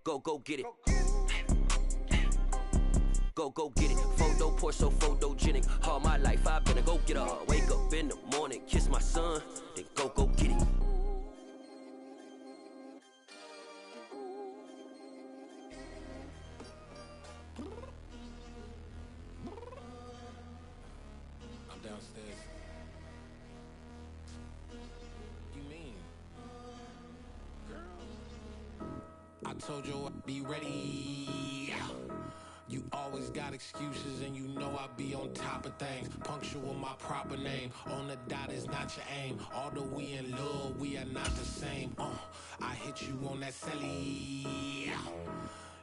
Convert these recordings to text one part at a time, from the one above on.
Go get it. Go get it. Photo poor, so photogenic. All my life I've been a go-getter. Wake up in the morning, kiss my son, then go get it. I'm downstairs. You mean? Girl, I told you I'd be ready. You always got excuses and you know I be on top of things. Punctual my proper name. On the dot is not your aim. Although we in love, we are not the same. I hit you on that celly.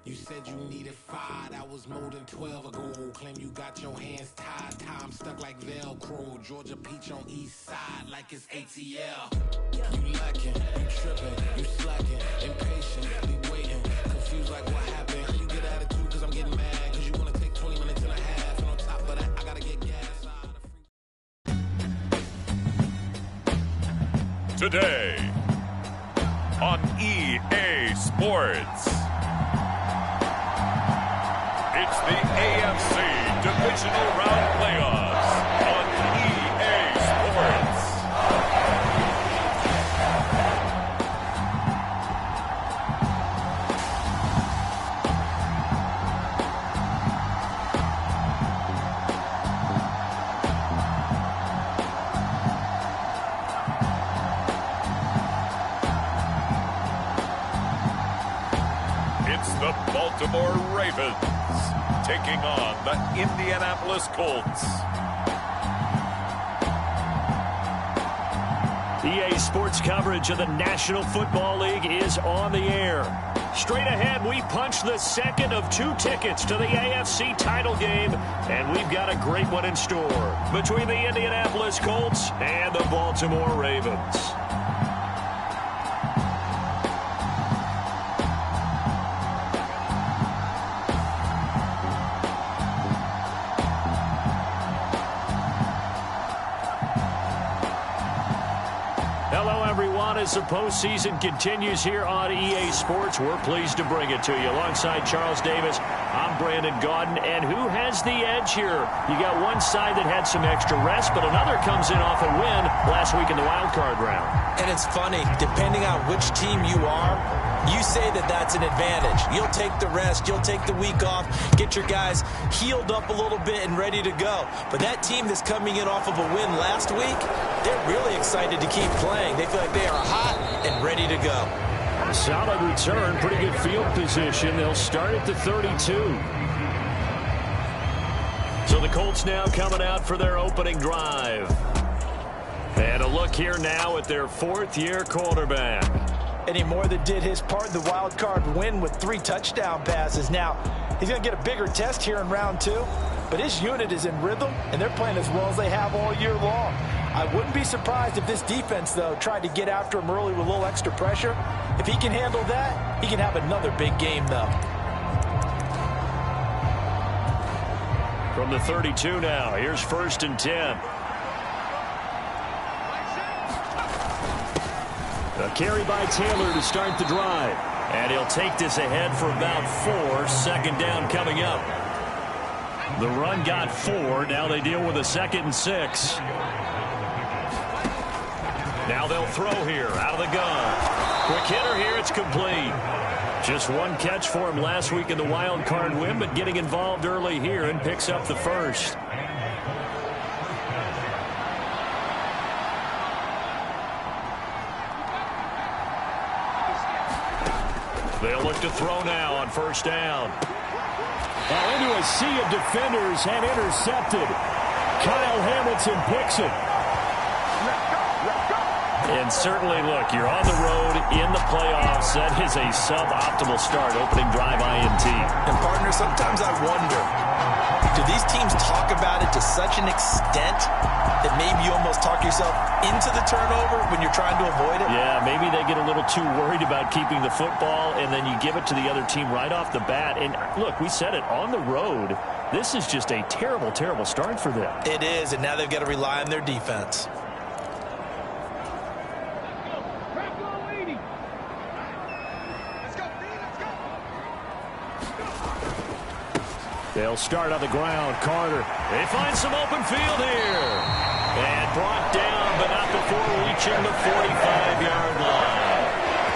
You said you needed 5, that was more than 12 ago. Claim you got your hands tied, time stuck like Velcro. Georgia Peach on east side like it's ATL. You lacking, you tripping, you slacking, impatiently waiting, confused like what happened. You get attitude cause I'm getting mad, cause you wanna take 20 minutes and a half. And on top of that, I gotta get gas. Today on EA Sports. It's the AFC Divisional Round Playoffs on EA Sports. It's the Baltimore Ravens taking on the Indianapolis Colts. EA Sports coverage of the National Football League is on the air. Straight ahead, we punch the second of 2 tickets to the AFC title game, and we've got a great one in store between the Indianapolis Colts and the Baltimore Ravens. As the postseason continues here on EA Sports, we're pleased to bring it to you. Alongside Charles Davis, I'm Brandon Gaudin. And who has the edge here? You got one side that had some extra rest, but another comes in off a win last week in the wild card round. And it's funny, depending on which team you are, you say that that's an advantage. You'll take the rest, you'll take the week off, get your guys healed up a little bit and ready to go. But that team that's coming in off of a win last week, they're really excited to keep playing. They feel like they are hot and ready to go. Solid return, pretty good field position. They'll start at the 32. So the Colts now coming out for their opening drive. And a look here now at their 4th-year quarterback. Eddie Moore that did his part in the wild card win with 3 touchdown passes. Now, he's going to get a bigger test here in round 2, but his unit is in rhythm, and they're playing as well as they have all year long. I wouldn't be surprised if this defense, though, tried to get after him early with a little extra pressure. If he can handle that, he can have another big game, though. From the 32 now, here's 1st and 10. A carry by Taylor to start the drive. And he'll take this ahead for about 4. 2nd down coming up. The run got 4. Now they deal with a 2nd and 6. Now they'll throw here out of the gun. Quick hitter here. It's complete. Just 1 catch for him last week in the wild card win, but getting involved early here and picks up the 1st. They'll look to throw now on 1st down. Now into a sea of defenders and intercepted. Kyle Hamilton picks it. And certainly, look, you're on the road in the playoffs. That is a suboptimal start, opening drive INT. And, partner, sometimes I wonder, do these teams talk about it to such an extent that maybe you almost talk yourself into the turnover when you're trying to avoid it? Yeah, maybe they get a little too worried about keeping the football, and then you give it to the other team right off the bat. And, look, we said it, on the road, this is just a terrible, terrible start for them. It is, and now they've got to rely on their defense. They'll start on the ground. Carter. They find some open field here. And brought down, but not before reaching the 45-yard line.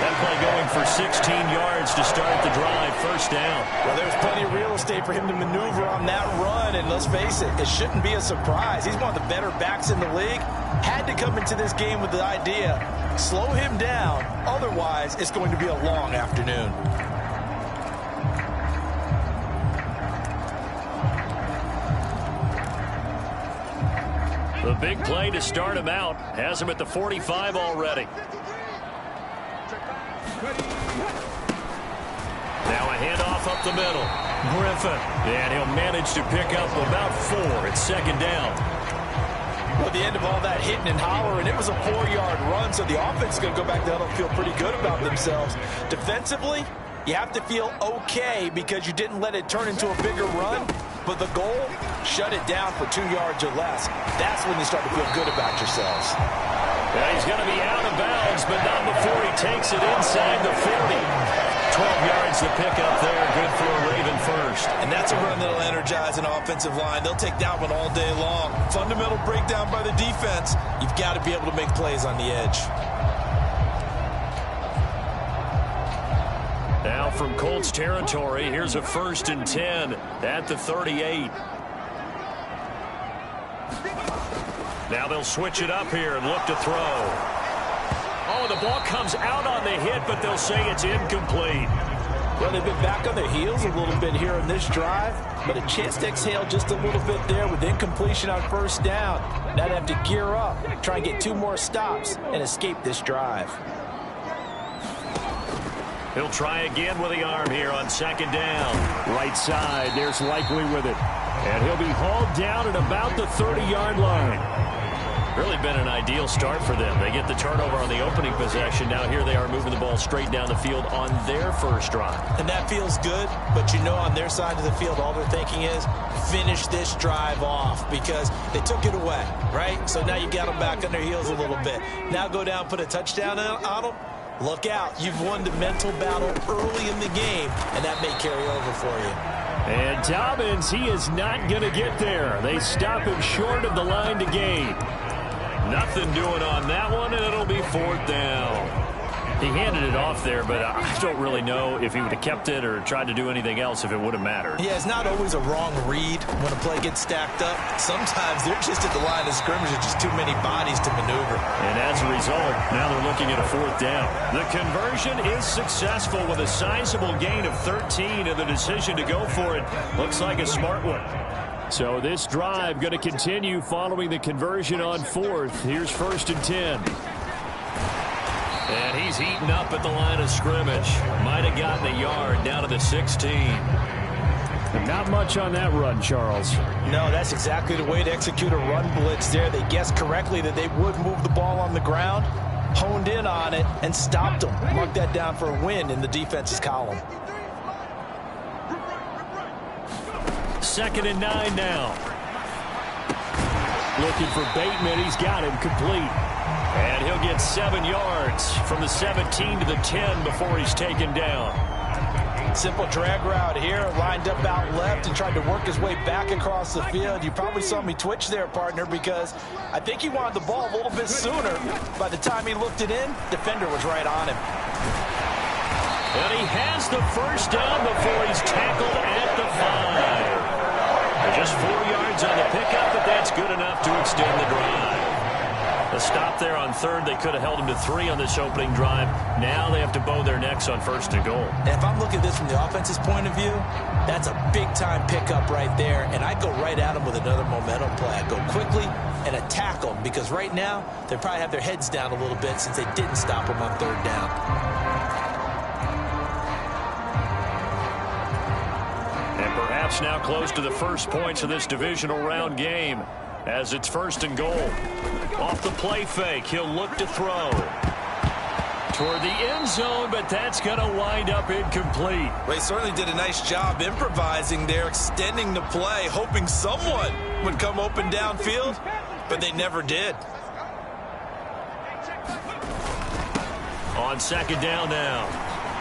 That play going for 16 yards to start the drive. First down. Well, there's plenty of real estate for him to maneuver on that run. And let's face it, it shouldn't be a surprise. He's one of the better backs in the league. Had to come into this game with the idea, slow him down. Otherwise, it's going to be a long afternoon. The big play to start him out. Has him at the 45 already. Now a handoff up the middle. Griffin. And he'll manage to pick up about 4. It's second down. Well, at the end of all that hitting and hollering, it was a 4-yard run, so the offense is going to go back down and feel pretty good about themselves. Defensively, you have to feel okay because you didn't let it turn into a bigger run. But the goal, shut it down for 2 yards or less. That's when you start to feel good about yourselves. Yeah, he's going to be out of bounds, but not before he takes it inside the 40. 12 yards to pick up there. Good for a Raven first. And that's a run that'll energize an offensive line. They'll take that one all day long. Fundamental breakdown by the defense. You've got to be able to make plays on the edge. Now from Colts territory, here's a 1st and 10 at the 38. Now they'll switch it up here and look to throw. Oh, the ball comes out on the hit, but they'll say it's incomplete. Well, they've been back on their heels a little bit here in this drive, but a chance to exhale just a little bit there with incompletion on first down. Now they have to gear up, try and get 2 more stops, and escape this drive. He'll try again with the arm here on second down. Right side, there's Likely with it. And he'll be hauled down at about the 30-yard line. Really been an ideal start for them. They get the turnover on the opening possession. Now here they are moving the ball straight down the field on their first drive. And that feels good, but you know on their side of the field, all they're thinking is finish this drive off because they took it away, right? So now you got them back on their heels a little bit. Now go down, put a touchdown on them. Look out. You've won the mental battle early in the game, and that may carry over for you. And Dobbins, he is not going to get there. They stop him short of the line to gain. Nothing doing on that one, and it'll be 4th down. He handed it off there, but I don't really know if he would have kept it or tried to do anything else if it would have mattered. Yeah, it's not always a wrong read when a play gets stacked up. Sometimes they're just at the line of scrimmage. There's just too many bodies to maneuver. And as a result, now they're looking at a 4th down. The conversion is successful with a sizable gain of 13, and the decision to go for it looks like a smart one. So this drive going to continue following the conversion on 4th. Here's 1st and 10. And he's heating up at the line of scrimmage. Might have gotten a yard down to the 16. Not much on that run, Charles. No, that's exactly the way to execute a run blitz there. They guessed correctly that they would move the ball on the ground, honed in on it, and stopped them. Mark that down for a win in the defense's column. 2nd and 9 now. Looking for Bateman. He's got him complete. And he'll get 7 yards from the 17 to the 10 before he's taken down. Simple drag route here, lined up out left and tried to work his way back across the field. You probably saw me twitch there, partner, because I think he wanted the ball a little bit sooner. By the time he looked it in, defender was right on him. And he has the first down before he's tackled at the 5. Just 4 yards on the pickup, but that's good enough to extend the drive. A stop there on 3rd. They could have held him to 3 on this opening drive. Now they have to bow their necks on 1st and goal. And if I'm looking at this from the offense's point of view, that's a big-time pickup right there. And I'd go right at him with another momentum play. I'd go quickly and attack them because right now they probably have their heads down a little bit since they didn't stop him on 3rd down. And perhaps now close to the first points of this divisional round game as it's 1st and goal. Off the play fake, he'll look to throw toward the end zone, but that's going to wind up incomplete. Well, he certainly did a nice job improvising there, extending the play, hoping someone would come open downfield, but they never did. On 2nd down now.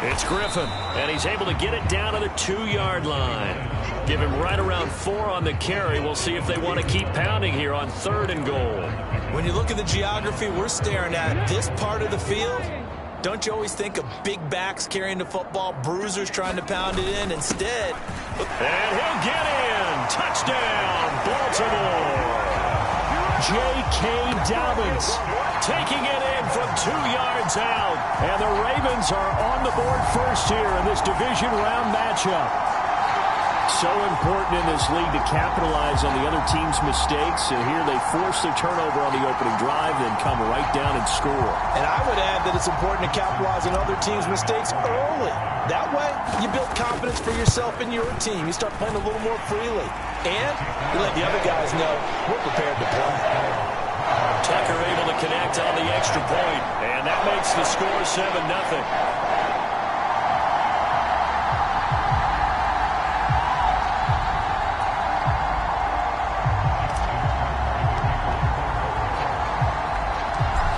It's Griffin, and he's able to get it down to the 2-yard line. Give him right around 4 on the carry. We'll see if they want to keep pounding here on 3rd and goal. When you look at the geography we're staring at, this part of the field, don't you always think of big backs carrying the football, bruisers trying to pound it in? Instead, and he'll get in. Touchdown, Baltimore. J.K. Dobbins taking it in from 2 yards out. And the Ravens are on the board first here in this division round matchup. So important in this league to capitalize on the other team's mistakes. And here they force their turnover on the opening drive, then come right down and score. And I would add that it's important to capitalize on other teams' mistakes early. That way, you build confidence for yourself and your team. You start playing a little more freely. And you let the other guys know we're prepared to play. Tucker able to connect on the extra point, and that makes the score 7-0.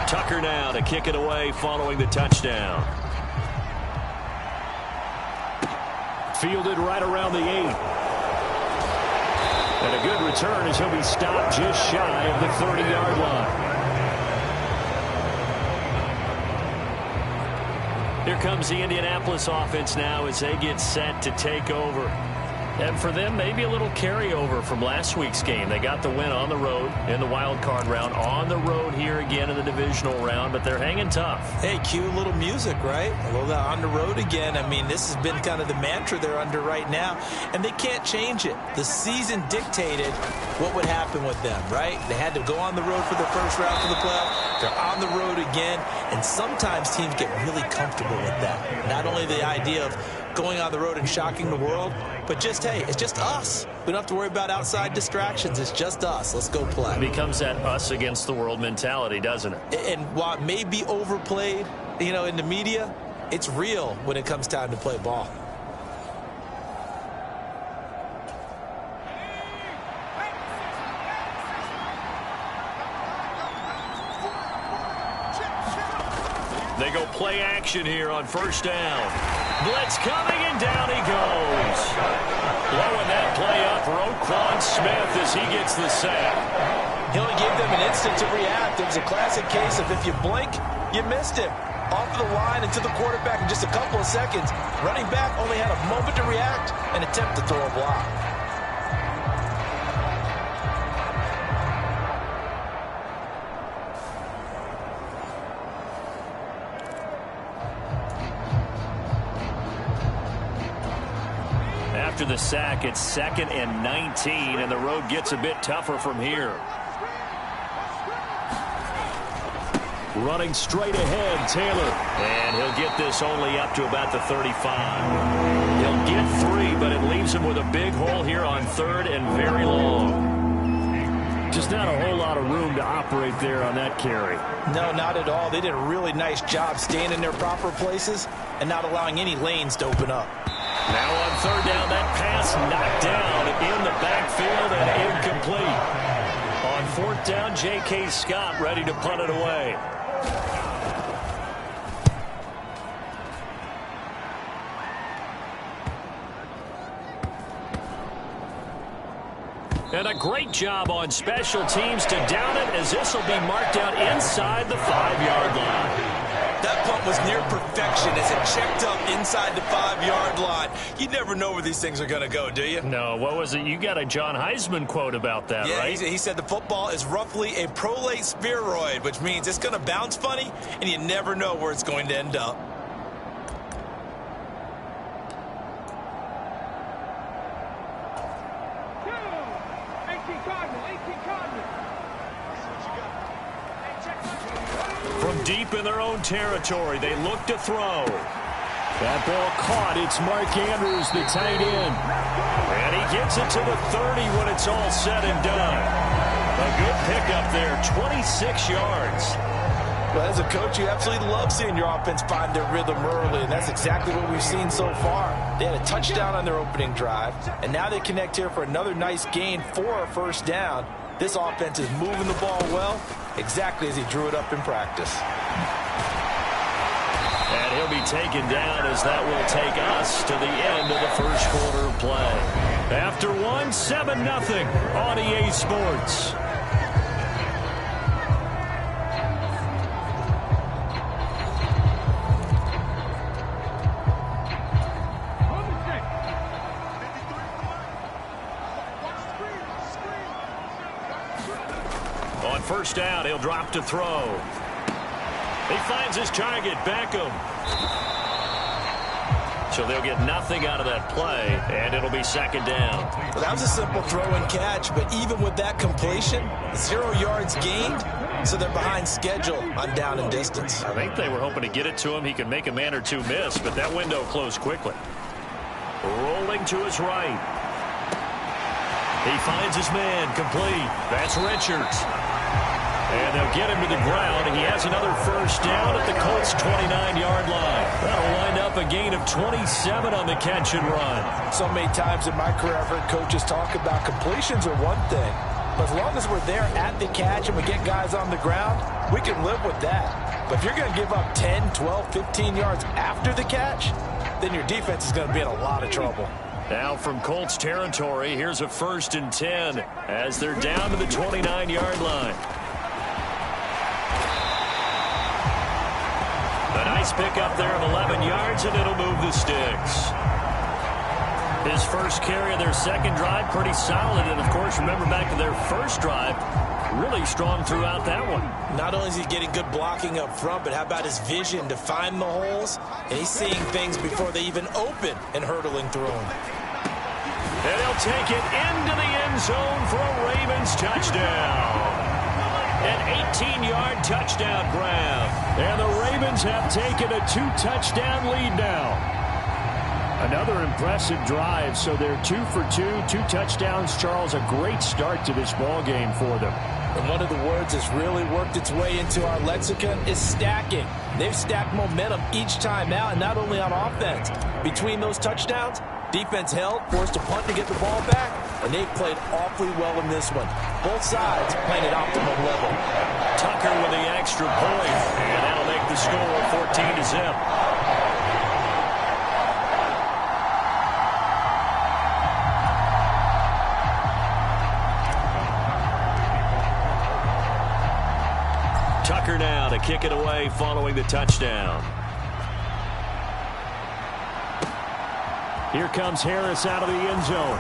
Tucker now to kick it away following the touchdown. Fielded right around the 8. And a good return as he'll be stopped just shy of the 30-yard line. Here comes the Indianapolis offense now as they get set to take over. And for them, maybe a little carryover from last week's game. They got the win on the road in the wild card round, on the road here again in the divisional round, but they're hanging tough. Hey, cue a little music, right? A little on the road again. I mean, this has been kind of the mantra they're under right now, and they can't change it. The season dictated what would happen with them, right? They had to go on the road for the first round for the playoff. They're on the road again, and sometimes teams get really comfortable with that. Not only the idea of going on the road and shocking the world, but just, hey, it's just us. We don't have to worry about outside distractions. It's just us. Let's go play. It becomes that us against the world mentality, doesn't it? And while it may be overplayed, you know, in the media, it's real when it comes time to play ball. They go play action here on first down. Blitz coming, and down he goes. Blowing that play up, Roquan Smith, as he gets the sack. He only gave them an instant to react. It was a classic case of if you blink, you missed him. Off of the line and to the quarterback in just a couple of seconds. Running back only had a moment to react and attempt to throw a block. After the sack, it's 2nd and 19, and the road gets a bit tougher from here. Running straight ahead, Taylor. And he'll get this only up to about the 35. He'll get 3, but it leaves him with a big hole here on 3rd and very long. Just not a whole lot of room to operate there on that carry. No, not at all. They did a really nice job staying in their proper places and not allowing any lanes to open up. Now on 3rd down, that pass knocked down in the backfield and incomplete. On 4th down, J.K. Scott ready to punt it away. And a great job on special teams to down it, as this will be marked out inside the 5-yard line. That punt was near perfection as it checked up inside the 5-yard line. You never know where these things are going to go, do you? No, what was it? You got a John Heisman quote about that, right? Yeah, he said the football is roughly a prolate spheroid, which means it's going to bounce funny, and you never know where it's going to end up. From deep in their own territory, they look to throw. That ball caught. It's Mark Andrews, the tight end. And he gets it to the 30 when it's all said and done. A good pickup there, 26 yards. Well, as a coach, you absolutely love seeing your offense find their rhythm early, and that's exactly what we've seen so far. They had a touchdown on their opening drive, and now they connect here for another nice gain for a first down. This offense is moving the ball well, exactly as he drew it up in practice. And he'll be be taken down as that will take us to the end of the first quarter of play. After 7-0 on EA Sports. On first down, he'll drop to throw. He finds his target, Beckham. So they'll get nothing out of that play, and it'll be second down. Well, that was a simple throw and catch, but even with that completion, 0 yards gained, so they're behind schedule on down and distance. I think they were hoping to get it to him. He could make a man or two miss, but that window closed quickly. Rolling to his right. He finds his man, complete. That's Richards. And they'll get him to the ground. He has another first down at the Colts' 29-yard line. That'll wind up a gain of 27 on the catch and run. So many times in my career, I've heard coaches talk about completions are one thing. But as long as we're there at the catch and we get guys on the ground, we can live with that. But if you're going to give up 10, 12, 15 yards after the catch, then your defense is going to be in a lot of trouble. Now from Colts territory, here's a 1st and 10 as they're down to the 29-yard line. A nice pick up there of 11 yards, and it'll move the sticks. His first carry of their second drive, pretty solid. And, of course, remember back to their first drive, really strong throughout that one. Not only is he getting good blocking up front, but how about his vision to find the holes? And he's seeing things before they even open and hurtling through them. And he'll take it into the end zone for a Ravens touchdown. An 18-yard touchdown grab. And the Ravens have taken a 2-touchdown lead now. Another impressive drive, so they're 2 for 2, 2 touchdowns. Charles, a great start to this ball game for them. And one of the words that's really worked its way into our lexicon is stacking. They've stacked momentum each time out, and not only on offense. Between those touchdowns, defense held, forced a punt to get the ball back, and they've played awfully well in this one. Both sides playing at optimum level. Tucker with the extra point, and that'll make the score 14-0. Tucker now to kick it away following the touchdown. Here comes Harris out of the end zone.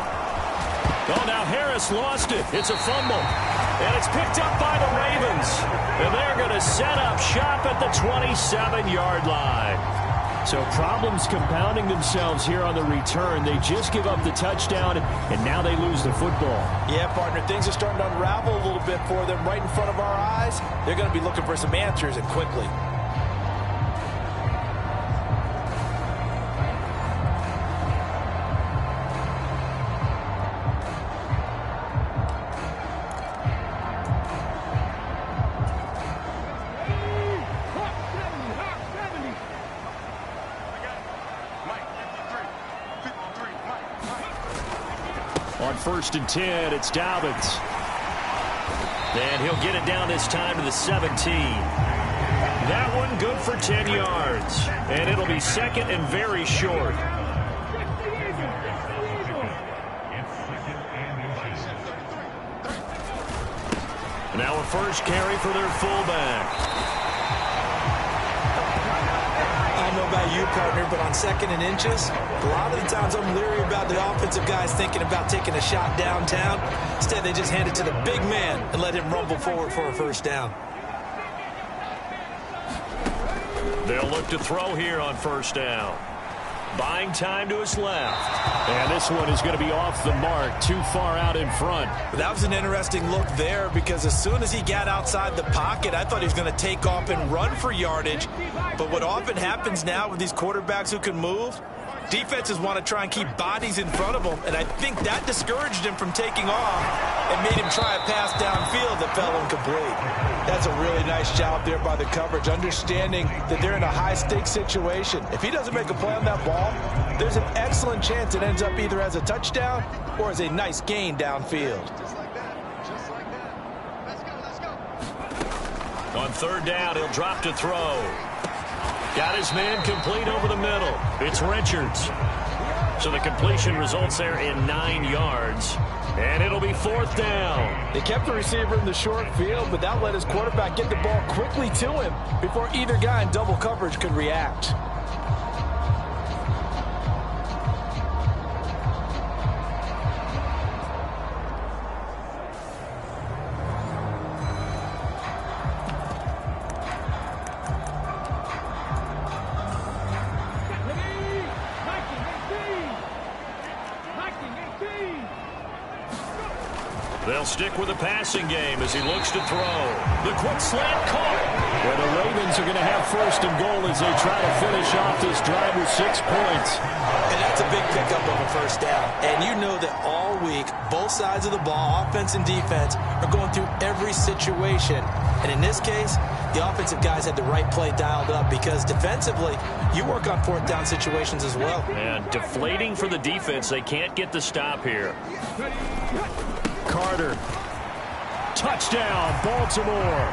Oh, now Harris lost it. It's a fumble. And it's picked up by the Ravens. And they're going to set up shop at the 27-yard line. So problems compounding themselves here on the return. They just give up the touchdown, and now they lose the football. Yeah, partner, things are starting to unravel a little bit for them right in front of our eyes. They're going to be looking for some answers, and quickly. On 1st and 10, it's Dobbins. And he'll get it down this time to the 17. That one good for 10 yards. And it'll be second and very short. Now a first carry for their fullback. I don't know about you, partner, but on 2nd and inches, a lot of the times I'm leery about the offensive guys thinking about taking a shot downtown. Instead, they just hand it to the big man and let him rumble forward for a first down. They'll look to throw here on first down. Buying time to his left. And this one is going to be off the mark, too far out in front. That was an interesting look there because as soon as he got outside the pocket, I thought he was going to take off and run for yardage. But what often happens now with these quarterbacks who can move, defenses want to try and keep bodies in front of them, and I think that discouraged him from taking off and made him try a pass downfield that fell incomplete. That's a really nice job there by the coverage, understanding that they're in a high-stakes situation. If he doesn't make a play on that ball, there's an excellent chance it ends up either as a touchdown or as a nice gain downfield. On 3rd down, he'll drop to throw. Got his man complete over the middle. It's Richards. So the completion results there in 9 yards. And it'll be 4th down. They kept the receiver in the short field, but that let his quarterback get the ball quickly to him before either guy in double coverage could react. They'll stick with the passing game as he looks to throw. The quick slant caught. Well, the Ravens are going to have 1st and goal as they try to finish off this drive with 6 points. And that's a big pickup of a 1st down. And you know that all week, both sides of the ball, offense and defense, are going through every situation. And in this case, the offensive guys had the right play dialed up because defensively, you work on 4th down situations as well. And deflating for the defense. They can't get the stop here. Carter. Touchdown, Baltimore.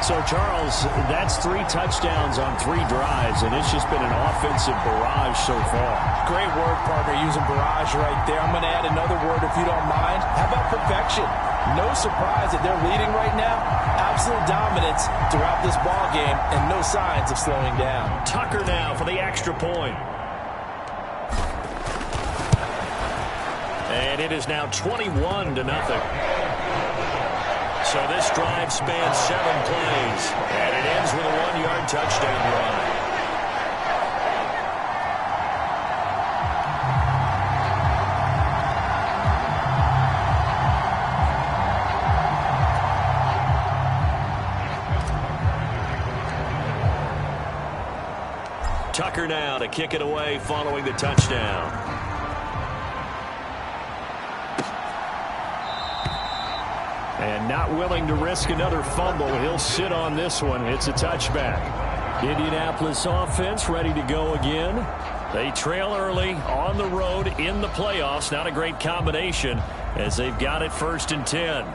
So, Charles, that's 3 touchdowns on 3 drives, and it's just been an offensive barrage so far. Great word, partner, using barrage right there. I'm going to add another word if you don't mind. How about perfection? No surprise that they're leading right now. Absolute dominance throughout this ball game, and no signs of slowing down. Tucker now for the extra point. And it is now 21-0. So this drive spans 7 plays, and it ends with a 1-yard touchdown run. Tucker now to kick it away following the touchdown. And not willing to risk another fumble. He'll sit on this one. It's a touchback. Indianapolis offense ready to go again. They trail early on the road in the playoffs. Not a great combination as they've got it 1st and 10.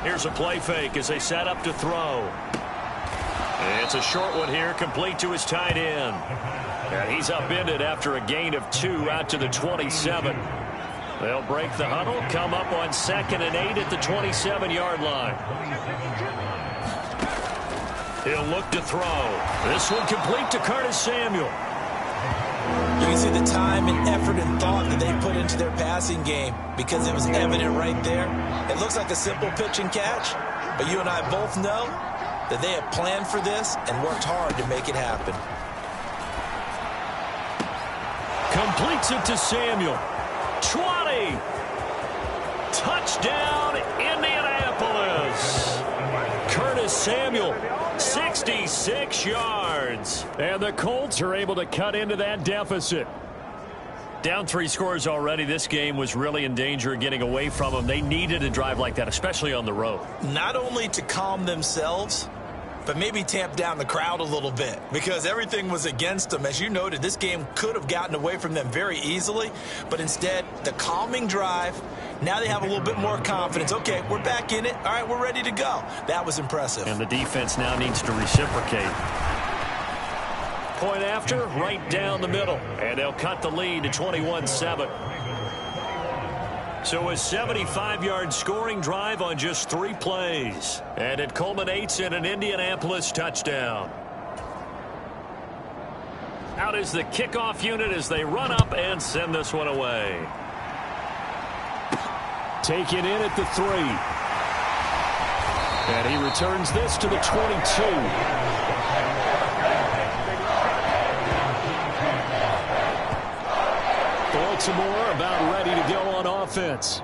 Here's a play fake as they set up to throw. It's a short one here, complete to his tight end. And he's upended after a gain of 2 out to the 27. They'll break the huddle, come up on 2nd and 8 at the 27-yard line. He'll look to throw. This one complete to Curtis Samuel. You can see the time and effort and thought that they put into their passing game because it was evident right there. It looks like a simple pitch and catch, but you and I both know that they have planned for this and worked hard to make it happen. Completes it to Samuel. 20. Touchdown, Indianapolis. Curtis Samuel, 66 yards. And the Colts are able to cut into that deficit. Down 3 scores already. This game was really in danger of getting away from them. They needed a drive like that, especially on the road. Not only to calm themselves, but maybe tamp down the crowd a little bit because everything was against them. As you noted, this game could have gotten away from them very easily, but instead, the calming drive, now they have a little bit more confidence. Okay, we're back in it. All right, we're ready to go. That was impressive. And the defense now needs to reciprocate. Point after, right down the middle, and they'll cut the lead to 21-7. So a 75-yard scoring drive on just 3 plays. And it culminates in an Indianapolis touchdown. Out is the kickoff unit as they run up and send this one away. Taken in at the 3. And he returns this to the 22. Baltimore about ready to go on offense.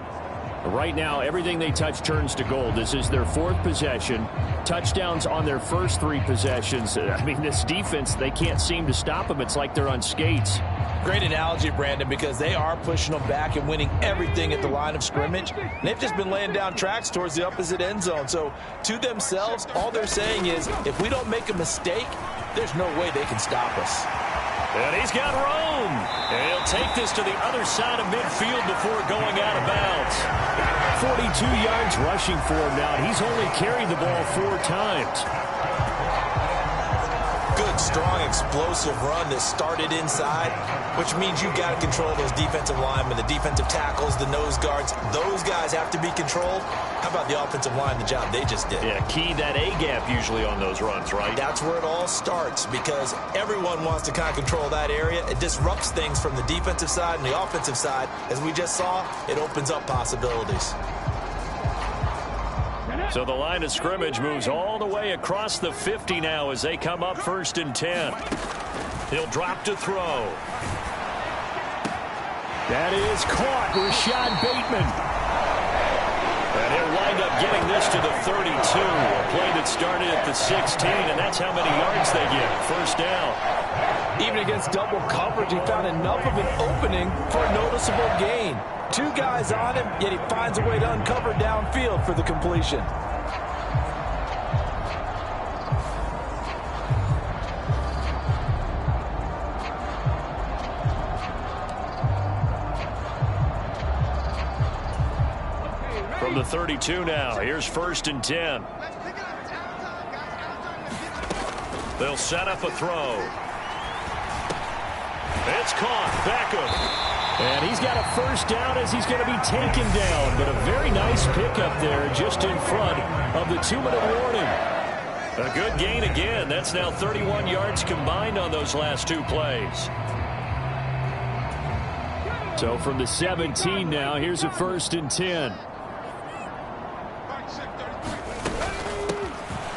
Right now, everything they touch turns to gold. This is their 4th possession. Touchdowns on their first 3 possessions. I mean, this defense, they can't seem to stop them. It's like they're on skates. Great analogy, Brandon, because they are pushing them back and winning everything at the line of scrimmage. They've just been laying down tracks towards the opposite end zone. So to themselves, all they're saying is, if we don't make a mistake, there's no way they can stop us. And he's got room. And he'll take this to the other side of midfield before going out of bounds. 42 yards rushing for him now. He's only carried the ball 4 times. Good, strong, explosive run that started inside, which means you've got to control those defensive linemen, the defensive tackles, the nose guards. Those guys have to be controlled. How about the offensive line, the job they just did? Yeah, key that A-gap usually on those runs, right? That's where it all starts, because everyone wants to kind of control that area. It disrupts things from the defensive side and the offensive side. As we just saw, it opens up possibilities. So the line of scrimmage moves all the way across the 50 now as they come up 1st and 10. He'll drop to throw. That is caught. Rashad Bateman. And he'll wind up getting this to the 32. A play that started at the 16, and that's how many yards they get. 1st down. Even against double coverage, he found enough of an opening for a noticeable gain. 2 guys on him, yet he finds a way to uncover downfield for the completion. From the 32 now, here's 1st and 10. They'll set up a throw. It's caught. Beckham. And he's got a 1st down as he's going to be taken down. But a very nice pickup there just in front of the 2-minute warning. A good gain again. That's now 31 yards combined on those last 2 plays. So from the 17 now, here's a 1st and 10.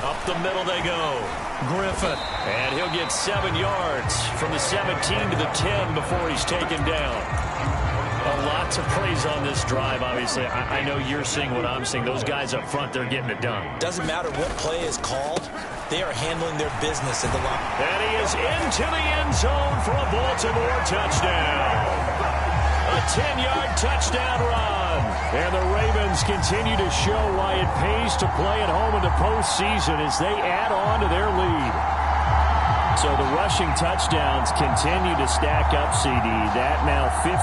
Up the middle they go. Griffin. And he'll get 7 yards from the 17 to the 10 before he's taken down. A lot to praise on this drive, obviously. I know you're seeing what I'm seeing. Those guys up front, they're getting it done. Doesn't matter what play is called. They are handling their business at the line. And he is into the end zone for a Baltimore touchdown. A 10-yard touchdown run. And the Ravens continue to show why it pays to play at home in the postseason as they add on to their lead. So the rushing touchdowns continue to stack up, CD. That now 15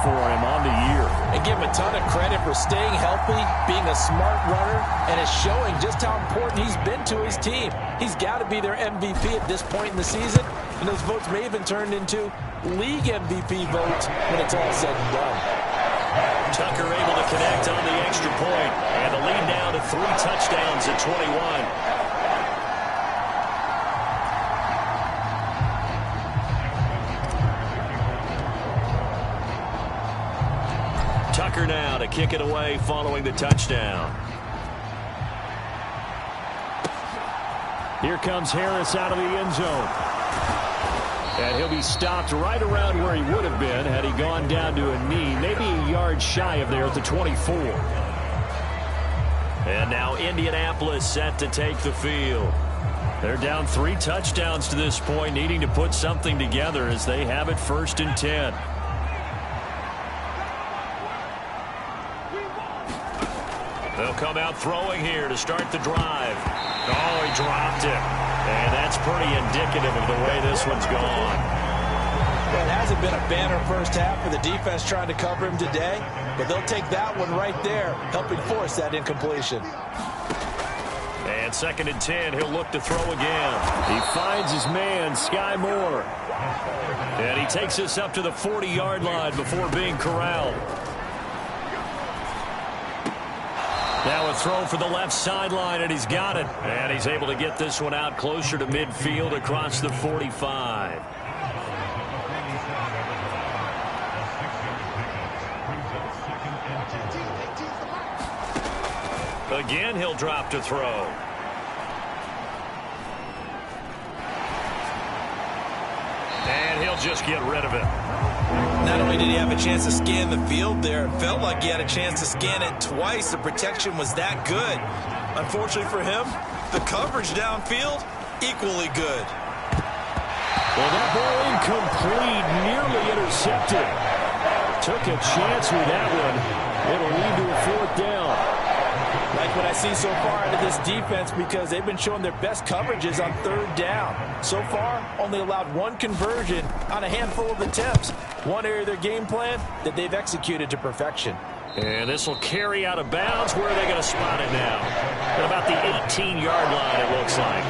for him on the year. And give him a ton of credit for staying healthy, being a smart runner, and is showing just how important he's been to his team. He's got to be their MVP at this point in the season, and those votes may even turn into league MVP votes when it's all said and done. Tucker able to connect on the extra point, and the lead now to 3 touchdowns at 21. Tucker now to kick it away following the touchdown. Here comes Harris out of the end zone. And he'll be stopped right around where he would have been had he gone down to a knee, maybe a yard shy of there at the 24. And now Indianapolis set to take the field. They're down 3 touchdowns to this point, needing to put something together as they have it 1st and 10. They'll come out throwing here to start the drive. Oh, he dropped it. And that's pretty indicative of the way this one's gone. Well, it hasn't been a banner first half for the defense trying to cover him today, but they'll take that one right there, helping force that incompletion. And 2nd and 10, he'll look to throw again. He finds his man, Sky Moore. And he takes this up to the 40-yard line before being corralled. Now a throw for the left sideline, and he's got it. And he's able to get this one out closer to midfield across the 45. Again, he'll drop to throw. And he'll just get rid of it. Not only did he have a chance to scan the field there, it felt like he had a chance to scan it twice. The protection was that good. Unfortunately for him, the coverage downfield, equally good. Well, that ball incomplete, nearly intercepted. Took a chance with that one. It'll lead to a 4th down. Like what I see so far out of this defense, because they've been showing their best coverages on 3rd down. So far, only allowed 1 conversion on a handful of attempts. One area of their game plan that they've executed to perfection. And this will carry out of bounds. Where are they going to spot it now? At about the 18-yard line, it looks like.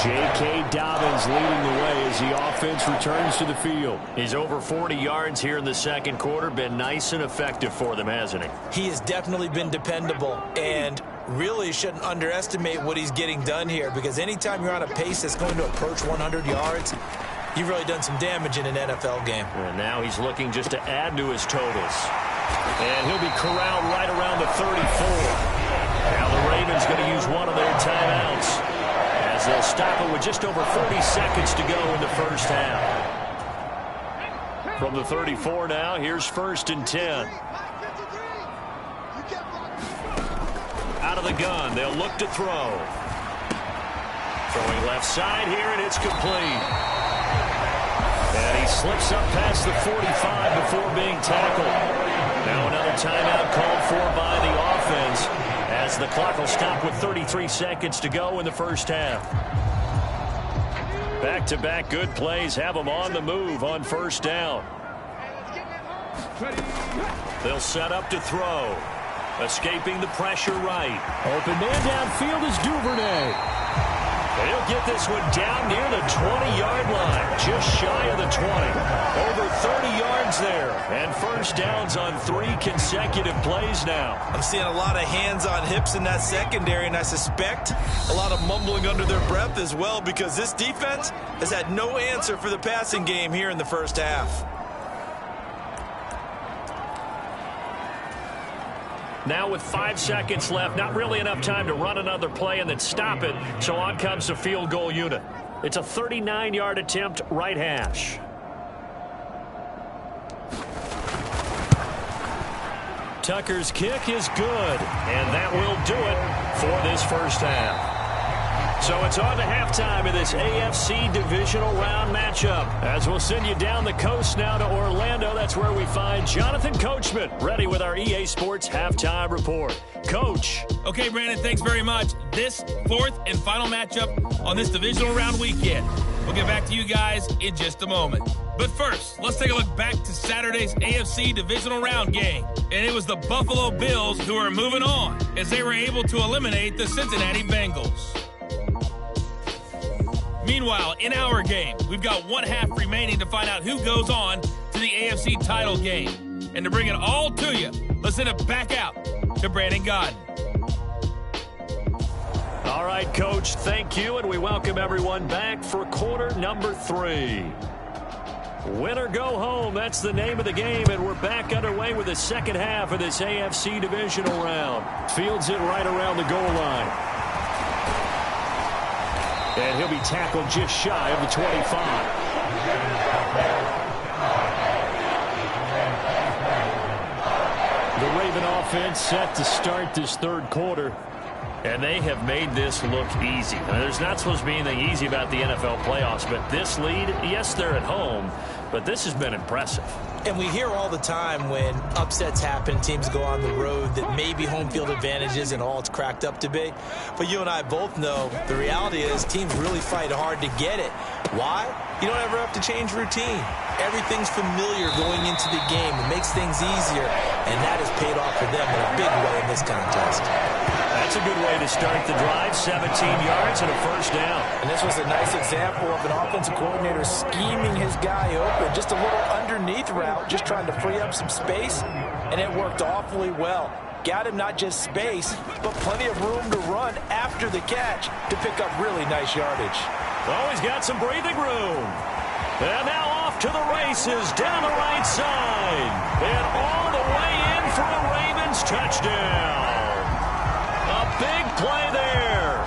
J.K. Dobbins leading the way as the offense returns to the field. He's over 40 yards here in the second quarter. Been nice and effective for them, hasn't he? He has definitely been dependable, and really shouldn't underestimate what he's getting done here, because anytime you're on a pace that's going to approach 100 yards, you've really done some damage in an NFL game. And now he's looking just to add to his totals. And he'll be corralled right around the 34. Now the Ravens going to use one of their timeouts, as they'll stop it with just over 40 seconds to go in the first half. From the 34 now, here's 1st and 10. Out of the gun, they'll look to throw. Throwing left side here, and it's complete. And he slips up past the 45 before being tackled. Now another timeout called for by the offense, as the clock will stop with 33 seconds to go in the first half. Back-to-back good plays have them on the move on 1st down. They'll set up to throw. Escaping the pressure right. Open man downfield is Duvernay. He'll get this one down near the 20-yard line, just shy of the 20. Over 30 yards there, and 1st downs on 3 consecutive plays now. I'm seeing a lot of hands on hips in that secondary, and I suspect a lot of mumbling under their breath as well, because this defense has had no answer for the passing game here in the first half. Now with 5 seconds left, not really enough time to run another play and then stop it, so on comes the field goal unit. It's a 39-yard attempt, right hash. Tucker's kick is good, and that will do it for this first half. So it's on to halftime of this AFC Divisional Round matchup, as we'll send you down the coast now to Orlando. That's where we find Jonathan Coachman, ready with our EA Sports Halftime Report. Coach. Okay, Brandon, thanks very much. This 4th and final matchup on this Divisional Round weekend. We'll get back to you guys in just a moment. But first, let's take a look back to Saturday's AFC Divisional Round game. And it was the Buffalo Bills who are moving on, as they were able to eliminate the Cincinnati Bengals. Meanwhile, in our game, we've got 1 half remaining to find out who goes on to the AFC title game. And to bring it all to you, let's send it back out to Brandon Godden. All right, Coach, thank you, and we welcome everyone back for quarter number 3. Win or go home, that's the name of the game, and we're back underway with the second half of this AFC Divisional Round. Fields it right around the goal line. And he'll be tackled just shy of the 25. The Raven offense set to start this 3rd quarter. And they have made this look easy. Now, there's not supposed to be anything easy about the NFL playoffs, but this lead, yes, they're at home, but this has been impressive. And we hear all the time when upsets happen, teams go on the road, that maybe home field advantage isn't all it's cracked up to be. But you and I both know the reality is teams really fight hard to get it. Why? You don't ever have to change routine. Everything's familiar going into the game. It makes things easier, and that has paid off for them in a big way in this contest. That's a good way to start the drive. 17 yards and a 1st down. And this was a nice example of an offensive coordinator scheming his guy open. Just a little underneath route, just trying to free up some space, and it worked awfully well. Got him not just space, but plenty of room to run after the catch to pick up really nice yardage. Oh, he's got some breathing room. And now off to the races down the right side. And all the way in for a Ravens touchdown. A big play there.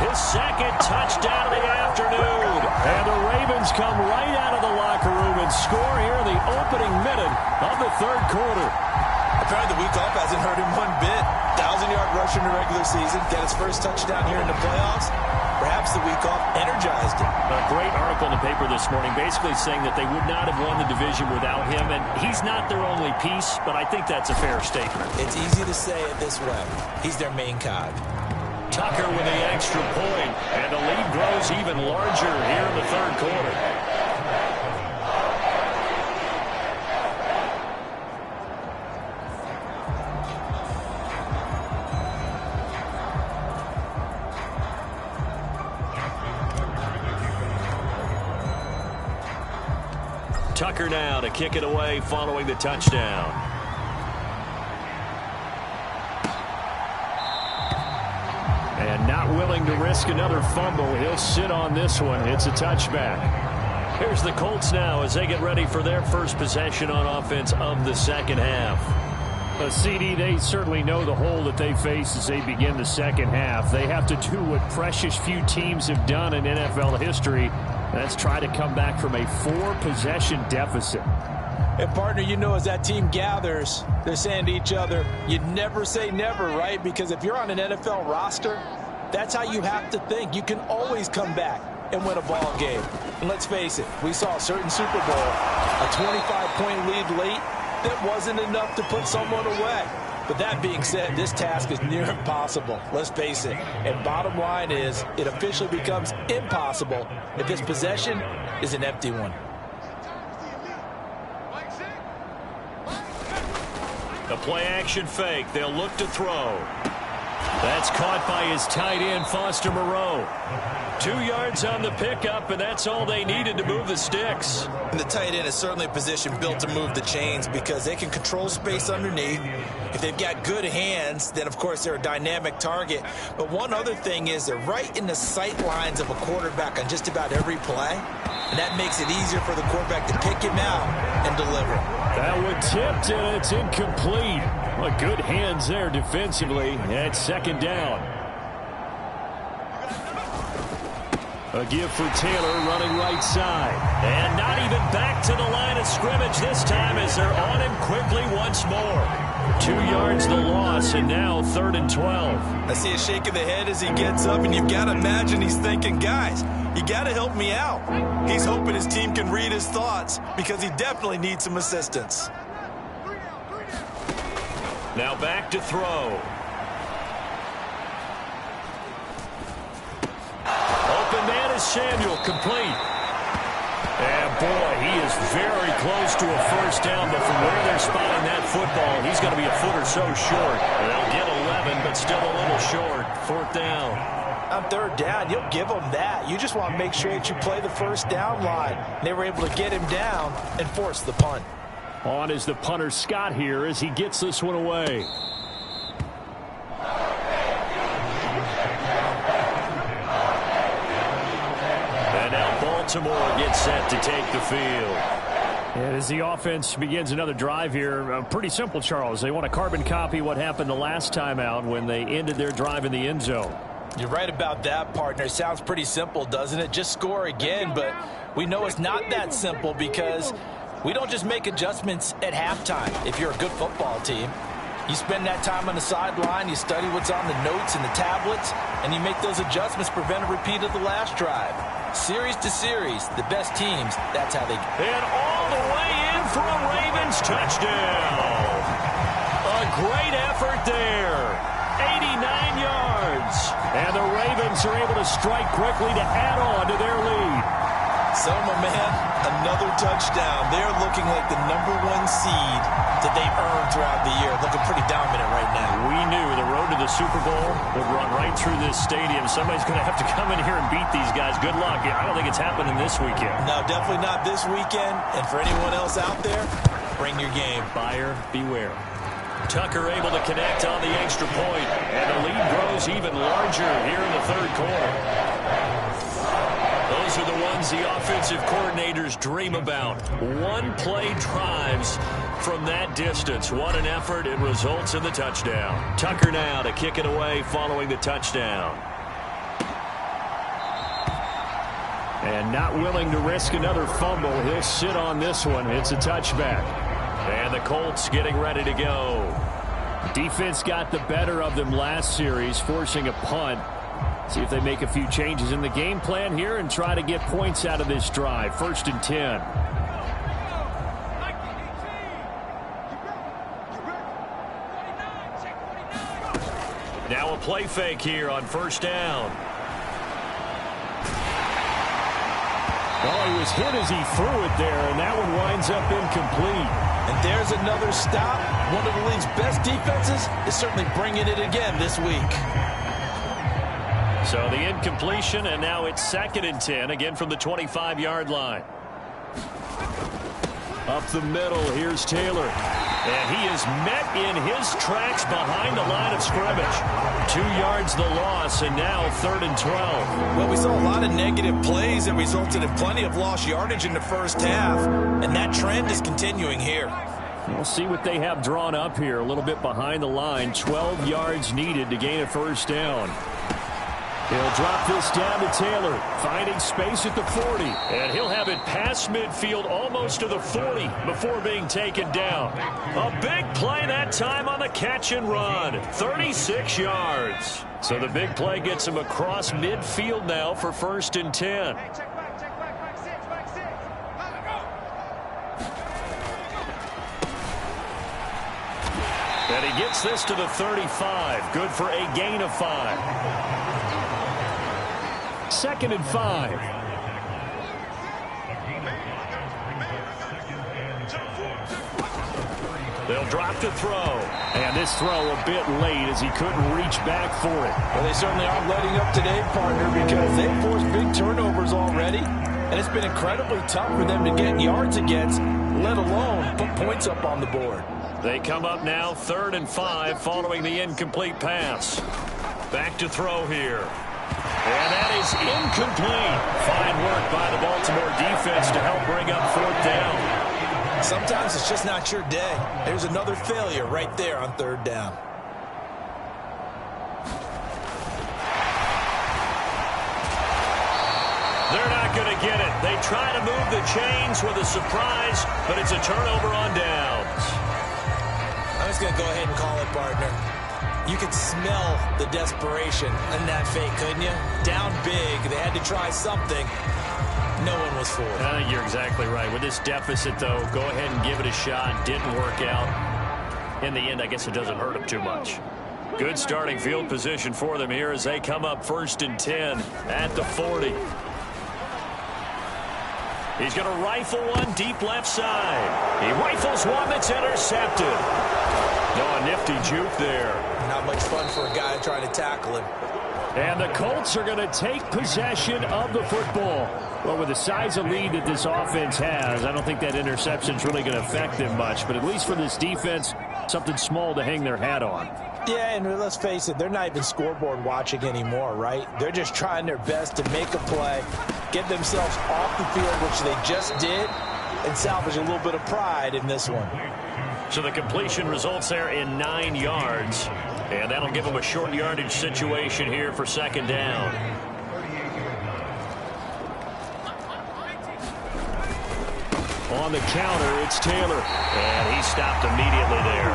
His 2nd touchdown of the afternoon. And the Ravens come right out of the locker and score here in the opening minute of the third quarter. Apparently the week off hasn't hurt him one bit. 1,000-yard rusher in the regular season, got his first touchdown here in the playoffs. Perhaps the week off energized him. A great article in the paper this morning basically saying that they would not have won the division without him, and he's not their only piece, but I think that's a fair statement. It's easy to say it this way. He's their main cog. Tucker with the extra point, and the lead grows even larger here in the third quarter. Tucker now to kick it away following the touchdown. And not willing to risk another fumble. He'll sit on this one. It's a touchback. Here's the Colts now as they get ready for their first possession on offense of the second half. CD, they certainly know the hole that they face as they begin the second half. They have to do what precious few teams have done in NFL history. That's try to come back from a 4-possession deficit. And, partner, you know, as that team gathers, they're saying to each other, you never say never, right? Because if you're on an NFL roster, that's how you have to think. You can always come back and win a ball game. And let's face it, we saw a certain Super Bowl, a 25-point lead late that wasn't enough to put someone away. But that being said, this task is near impossible. Let's face it. And bottom line is, it officially becomes impossible if this possession is an empty one. The play-action fake. They'll look to throw. That's caught by his tight end, Foster Moreau. 2 yards on the pickup, and that's all they needed to move the sticks. And the tight end is certainly a position built to move the chains because they can control space underneath. If they've got good hands, then, of course, they're a dynamic target. But one other thing is they're right in the sight lines of a quarterback on just about every play. And that makes it easier for the quarterback to pick him out and deliver. That one tipped, and it's incomplete. Well, good hands there defensively. It's second down. A give for Taylor running right side. And not even back to the line of scrimmage this time as they're on him quickly once more. 2 yards the loss, and now 3rd and 12. I see a shake of the head as he gets up, and you've got to imagine he's thinking, guys, you got to help me out. He's hoping his team can read his thoughts because he definitely needs some assistance. Now back to throw. Open man is Samuel, complete. And boy, he is very close to a first down, but from where they're spotting that football, he's going to be a foot or so short. They'll get 11, but still a little short. 4th down. On 3rd down, you'll give them that. You just want to make sure that you play the first down line. They were able to get him down and force the punt. On is the punter Scott here as he gets this one away. And now Baltimore gets set to take the field. And as the offense begins another drive here, pretty simple, Charles. They want to carbon copy what happened the last time out when they ended their drive in the end zone. You're right about that, partner. It sounds pretty simple, doesn't it? Just score again, but we know it's not that simple because we don't just make adjustments at halftime if you're a good football team. You spend that time on the sideline, you study what's on the notes and the tablets, and you make those adjustments, prevent a repeat of the last drive. Series to series, the best teams, that's how they get. And all the way in for a Ravens touchdown. A great effort there. 89 yards. And the Ravens are able to strike quickly to add on to their lead. Selma, man, another touchdown. They're looking like the #1 seed that they've earned throughout the year. Looking pretty dominant right now. We knew the road to the Super Bowl would run right through this stadium. Somebody's going to have to come in here and beat these guys. Good luck. I don't think it's happening this weekend. No, definitely not this weekend. And for anyone else out there, bring your game. Buyer beware. Tucker able to connect on the extra point, and the lead grows even larger here in the third quarter. Those are the ones the offensive coordinators dream about. One-play drives from that distance. What an effort. It results in the touchdown. Tucker now to kick it away following the touchdown. And not willing to risk another fumble. He'll sit on this one. It's a touchback. And the Colts getting ready to go. Defense got the better of them last series, forcing a punt. See if they make a few changes in the game plan here and try to get points out of this drive. 1st and 10. Now a play fake here on 1st down. Oh, he was hit as he threw it there, and that one winds up incomplete. And there's another stop. One of the league's best defenses is certainly bringing it again this week. So the incompletion, and now it's 2nd and 10, again from the 25-yard line. Up the middle, here's Taylor. And he is met in his tracks behind the line of scrimmage. 2 yards the loss, and now 3rd and 12. Well, we saw a lot of negative plays that resulted in plenty of lost yardage in the first half, and that trend is continuing here. We'll see what they have drawn up here. A little bit behind the line. 12 yards needed to gain a 1st down. He'll drop this down to Taylor, finding space at the 40. And he'll have it past midfield almost to the 40 before being taken down. A big play that time on the catch and run. 36 yards. So the big play gets him across midfield now for 1st and 10. And he gets this to the 35. Good for a gain of 5. 2nd and 5. They'll drop to throw. And this throw a bit late as he couldn't reach back for it. Well, they certainly aren't letting up today, partner, because they've forced big turnovers already. And it's been incredibly tough for them to get yards against, let alone put points up on the board. They come up now 3rd and 5 following the incomplete pass. Back to throw here. And that is incomplete. Fine work by the Baltimore defense to help bring up 4th down. Sometimes it's just not your day. There's another failure right there on 3rd down. They're not going to get it. They try to move the chains with a surprise, but it's a turnover on downs. I'm just going to go ahead and call it, partner. You could smell the desperation in that fake, couldn't you? Down big. They had to try something. No one was for it. I think you're exactly right. With this deficit, though, go ahead and give it a shot. Didn't work out. In the end, I guess it doesn't hurt them too much. Good starting field position for them here as they come up 1st and 10 at the 40. He's going to rifle one deep left side. He rifles one that's intercepted. Oh, a nifty juke there. Not much fun for a guy trying to tackle him. And the Colts are going to take possession of the football. Well, with the size of lead that this offense has, I don't think that interception is really going to affect them much. But at least for this defense, something small to hang their hat on. Yeah, and let's face it, they're not even scoreboard watching anymore, right? They're just trying their best to make a play, get themselves off the field, which they just did, and salvage a little bit of pride in this one. So the completion results there in 9 yards. And that'll give them a short yardage situation here for 2nd down. On the counter, it's Taylor. And he stopped immediately there.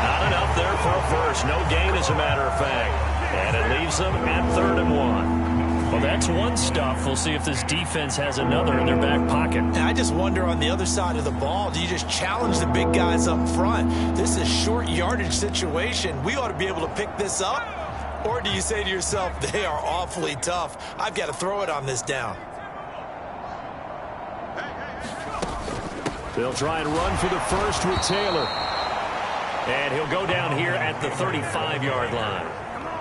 Not enough there for a first. No gain, as a matter of fact. And it leaves them at 3rd and 1. Well, that's one stuff. We'll see if this defense has another in their back pocket. And I just wonder on the other side of the ball, do you just challenge the big guys up front? This is a short yardage situation. We ought to be able to pick this up. Or do you say to yourself, they are awfully tough. I've got to throw it on this down. They'll try and run for the first with Taylor. And he'll go down here at the 35-yard line.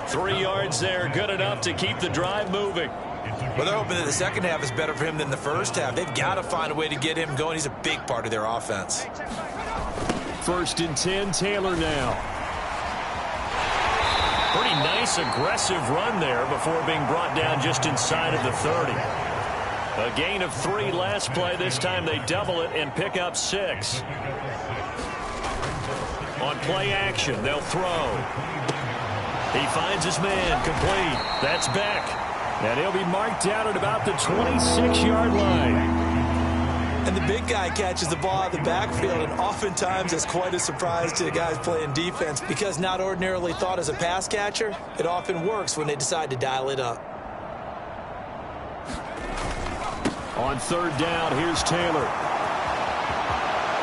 3 yards there, good enough to keep the drive moving. Well, they're hoping that the second half is better for him than the first half. They've got to find a way to get him going. He's a big part of their offense. 1st and 10, Taylor now. Pretty nice, aggressive run there before being brought down just inside of the 30. A gain of 3 last play. This time they double it and pick up 6. On play action, they'll throw. He finds his man, complete. That's Beck. And he'll be marked down at about the 26-yard line. And the big guy catches the ball out of the backfield, and oftentimes it's quite a surprise to the guys playing defense because not ordinarily thought as a pass catcher, it often works when they decide to dial it up. On third down, here's Taylor.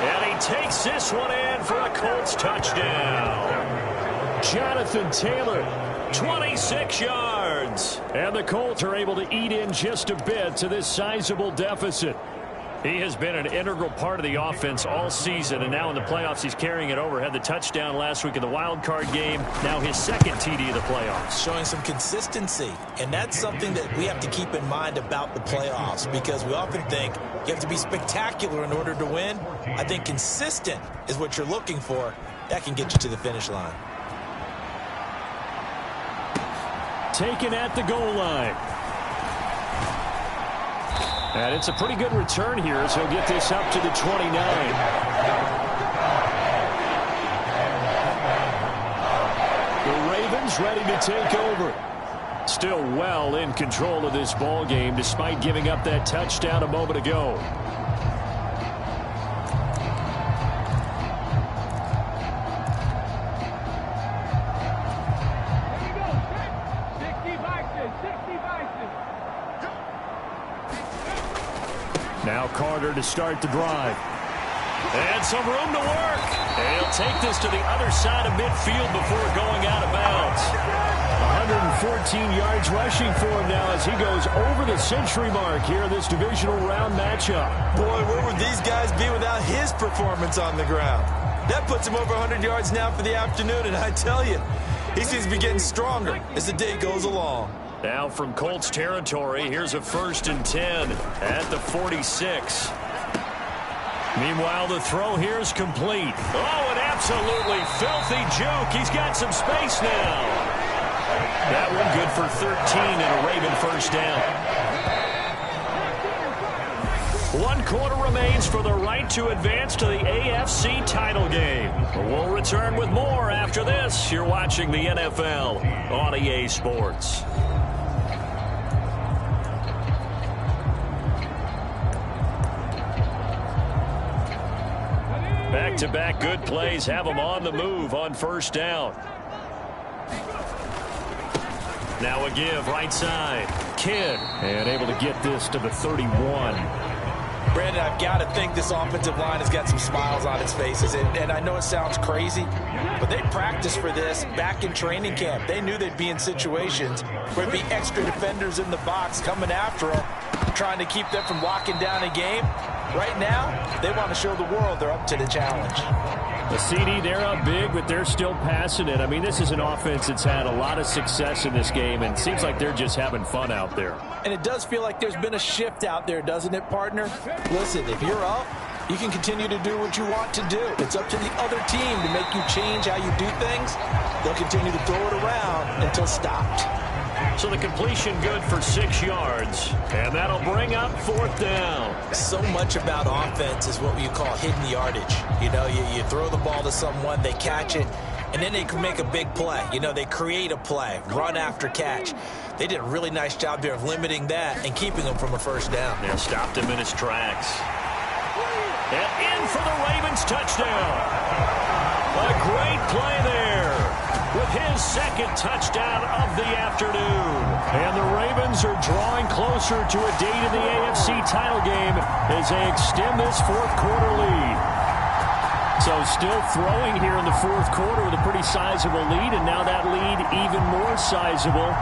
And he takes this one in for a Colts touchdown. Jonathan Taylor, 26 yards. And the Colts are able to eat in just a bit to this sizable deficit. He has been an integral part of the offense all season, and now in the playoffs he's carrying it over. Had the touchdown last week in the wild card game. Now his second TD of the playoffs. Showing some consistency, and that's something that we have to keep in mind about the playoffs because we often think you have to be spectacular in order to win. I think consistent is what you're looking for. That can get you to the finish line. Taken at the goal line. And it's a pretty good return here as he'll get this up to the 29. The Ravens ready to take over. Still well in control of this ball game despite giving up that touchdown a moment ago. Now Carter to start the drive. And some room to work. And he'll take this to the other side of midfield before going out of bounds. 114 yards rushing for him now as he goes over the century mark here in this divisional round matchup. Boy, where would these guys be without his performance on the ground? That puts him over 100 yards now for the afternoon, and I tell you, he seems to be getting stronger as the day goes along. Now from Colts territory, here's a 1st and 10 at the 46. Meanwhile, the throw here is complete. Oh, an absolutely filthy juke. He's got some space now. That one good for 13 and a Raven first down. 1 quarter remains for the right to advance to the AFC title game. We'll return with more after this. You're watching the NFL on EA Sports. Back-to-back good plays have them on the move on first down. Now a give right side. Kidd and able to get this to the 31. Brandon, I've got to think this offensive line has got some smiles on its faces. And I know it sounds crazy, but they practiced for this back in training camp. They knew they'd be in situations where there'd be extra defenders in the box coming after them, trying to keep them from locking down a game. Right now, they want to show the world they're up to the challenge. The CD, they're up big, but they're still passing it. I mean, this is an offense that's had a lot of success in this game, and it seems like they're just having fun out there. And it does feel like there's been a shift out there, doesn't it, partner? Listen, if you're up, you can continue to do what you want to do. It's up to the other team to make you change how you do things. They'll continue to throw it around until stopped. So the completion good for 6 yards, and that'll bring up 4th down. So much about offense is what you call hidden yardage. You know, you throw the ball to someone, they catch it, and then they can make a big play. You know, they create a play, run after catch. They did a really nice job there of limiting that and keeping them from a first down. They stopped him in his tracks. And in for the Ravens touchdown. A great play there with his second touchdown of the afternoon. And the Ravens are drawing closer to a date in the AFC title game as they extend this 4th quarter lead. So still throwing here in the 4th quarter with a pretty sizable lead, and now that lead even more sizable.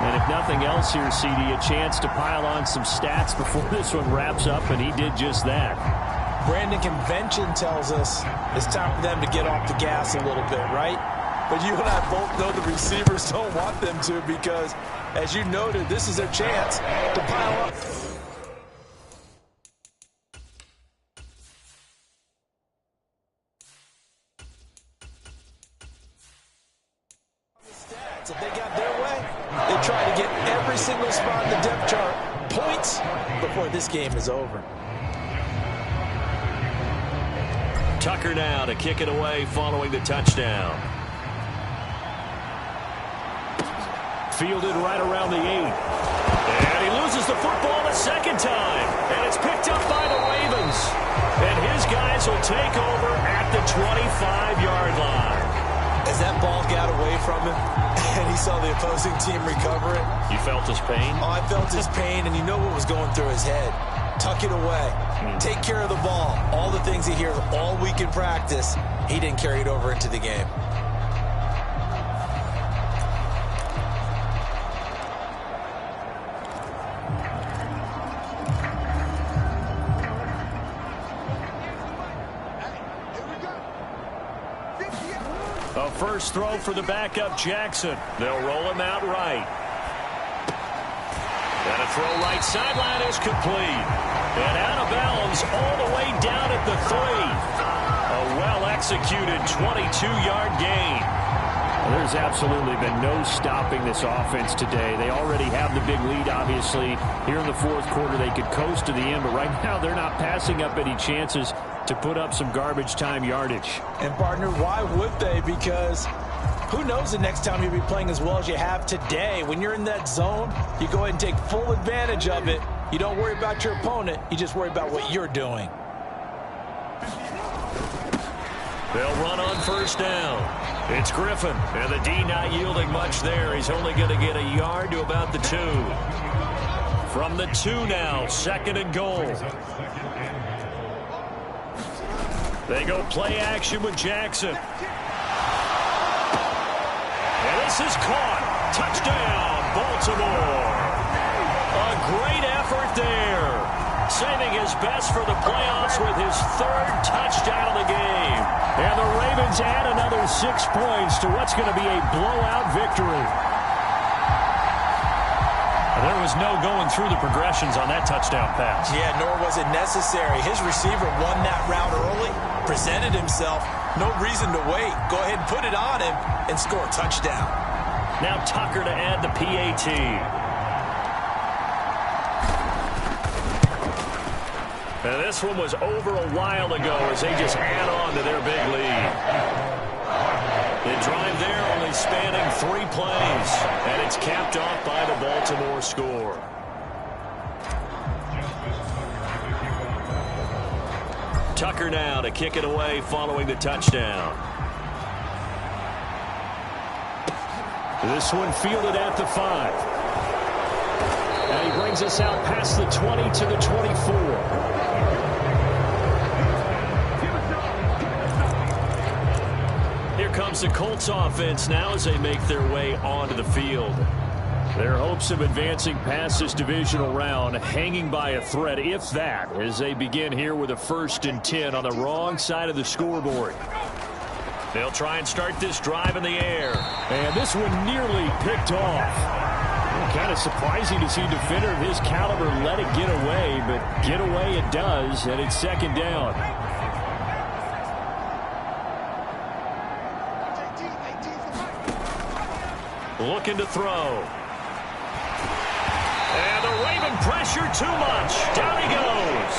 And if nothing else here, CD, a chance to pile on some stats before this one wraps up, and he did just that. Brandon, convention tells us it's time for them to get off the gas a little bit, right? But you and I both know the receivers don't want them to because, as you noted, this is their chance to pile up. If they got their way, they try to get every single spot in the depth chart points before this game is over. Tucker now to kick it away following the touchdown. Fielded right around the 8. the football a second time, and it's picked up by the Ravens. And his guys will take over at the 25-yard line. As that ball got away from him, and he saw the opposing team recover it. You felt his pain? Oh, I felt his pain, and you know what was going through his head. Tuck it away. Take care of the ball. All the things he hears all week in practice, he didn't carry it over into the game. A first throw for the backup Jackson. They'll roll him out right. And a throw right sideline is complete. And out of bounds all the way down at the 3. A well-executed 22-yard gain. Well, there's absolutely been no stopping this offense today. They already have the big lead, obviously. Here in the fourth quarter, they could coast to the end, but right now they're not passing up any chances to put up some garbage time yardage. And, partner, why would they? Because who knows the next time you'll be playing as well as you have today. When you're in that zone, you go ahead and take full advantage of it. You don't worry about your opponent. You just worry about what you're doing. They'll run on first down. It's Griffin, and the D not yielding much there. He's only going to get a yard to about the 2. From the 2 now, second and goal. They go play action with Jackson. And this is caught. Touchdown, Baltimore. A great effort there. Saving his best for the playoffs with his 3rd touchdown of the game. And the Ravens add another 6 points to what's going to be a blowout victory. There was no going through the progressions on that touchdown pass. Yeah, nor was it necessary. His receiver won that route early, presented himself. No reason to wait. Go ahead and put it on him and score a touchdown. Now Tucker to add the PAT. And this one was over a while ago as they just add on to their big lead. The drive there only spanning 3 plays, and it's capped off by the Baltimore score. Tucker now to kick it away following the touchdown. This one fielded at the 5. And he brings us out past the 20 to the 24. Here comes the Colts offense now as they make their way onto the field. Their hopes of advancing past this divisional round hanging by a thread, if that, as they begin here with a 1st and 10 on the wrong side of the scoreboard. They'll try and start this drive in the air. And this one nearly picked off. Kind of surprising to see a defender of his caliber let it get away, but get away it does, and it's 2nd down. Looking to throw. And the Raven pressure too much. Down he goes.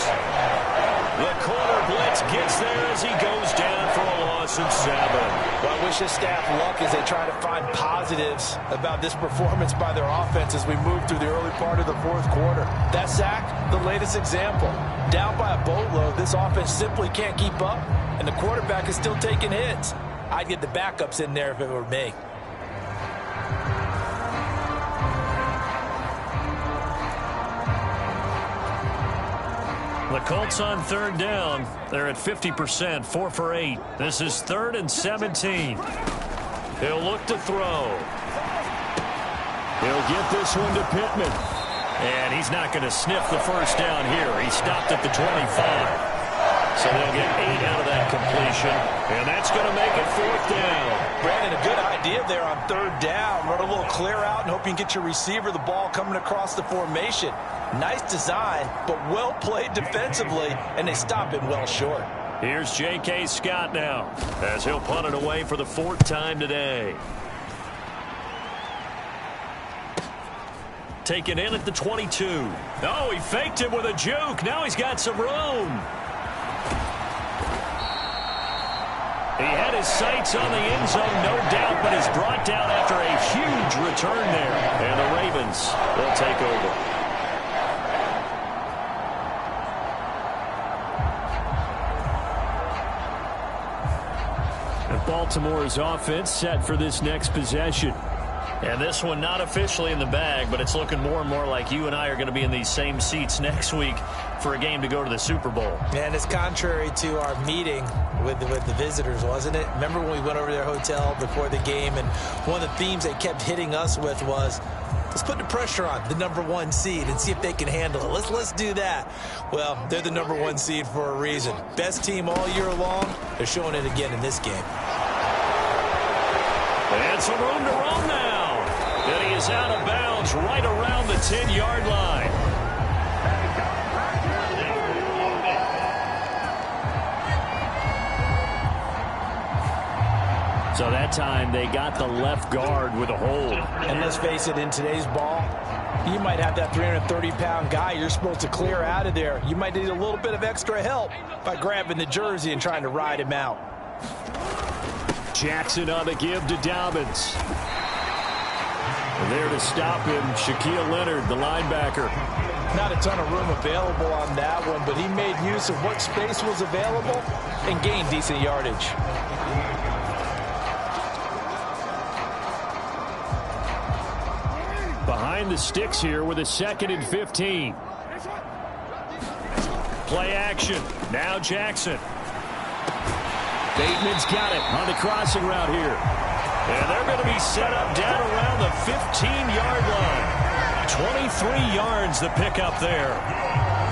The corner blitz gets there as he goes down for a loss of 7. Well, I wish his staff luck as they try to find positives about this performance by their offense as we move through the early part of the fourth quarter. That sack, the latest example. Down by a boatload, this offense simply can't keep up, and the quarterback is still taking hits. I'd get the backups in there if it were me. The Colts on 3rd down. They're at 50%, 4 for 8. This is 3rd and 17. He'll look to throw. He'll get this one to Pittman. And he's not going to sniff the first down here. He stopped at the 25. So they'll get 8 out of that completion. And that's going to make it 4th down. Brandon, a good idea there on 3rd down. Run a little clear out and hope you can get your receiver the ball coming across the formation. Nice design, but well played defensively, and they stop him well short. Here's J.K. Scott now as he'll punt it away for the 4th time today. Taken in at the 22. Oh, he faked him with a juke. Now he's got some room. He had his sights on the end zone, no doubt, but is brought down after a huge return there. And the Ravens will take over. And Baltimore's offense set for this next possession. And this one not officially in the bag, but it's looking more and more like you and I are going to be in these same seats next week for a game to go to the Super Bowl. And it's contrary to our meeting with the visitors, wasn't it? Remember when we went over to their hotel before the game, and one of the themes they kept hitting us with was, let's put the pressure on the #1 seed and see if they can handle it. Let's do that. Well, they're the #1 seed for a reason. Best team all year long. They're showing it again in this game. And some room to roam now. And he is out of bounds right around the 10-yard line. So that time they got the left guard with a hold. And let's face it, in today's ball, you might have that 330-pound guy you're supposed to clear out of there. You might need a little bit of extra help by grabbing the jersey and trying to ride him out. Jackson on the give to Dobbins. And there to stop him, Shaquille Leonard, the linebacker. Not a ton of room available on that one, but he made use of what space was available and gained decent yardage. Behind the sticks here with a 2nd and 15. Play action. Now Jackson. Bateman's got it on the crossing route here. And they're going to be set up down around the 15-yard line. 23 yards the pickup there.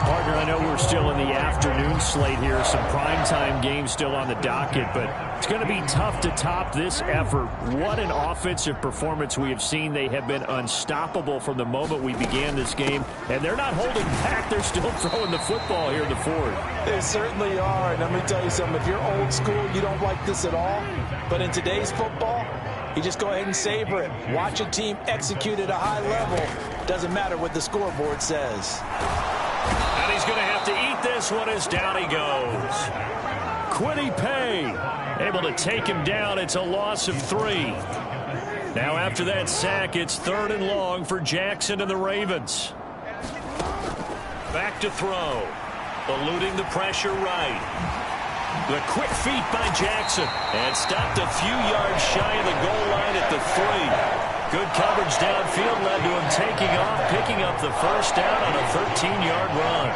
Partner, I know we're still in the afternoon slate here. Some primetime games still on the docket, but it's going to be tough to top this effort. What an offensive performance we have seen. They have been unstoppable from the moment we began this game, and they're not holding back. They're still throwing the football here in the fourth. They certainly are, and let me tell you something. If you're old school, you don't like this at all, but in today's football, you just go ahead and savor it. Watch a team execute at a high level. Doesn't matter what the scoreboard says. And he's going to have to eat this one as down he goes. Quiddy Pay able to take him down. It's a loss of 3. Now after that sack, it's 3rd and long for Jackson and the Ravens. Back to throw. Eluding the pressure right. The quick feet by Jackson. And stopped a few yards shy of the goal line at the 3. Good coverage downfield led to him taking off, picking up the first down on a 13-yard run.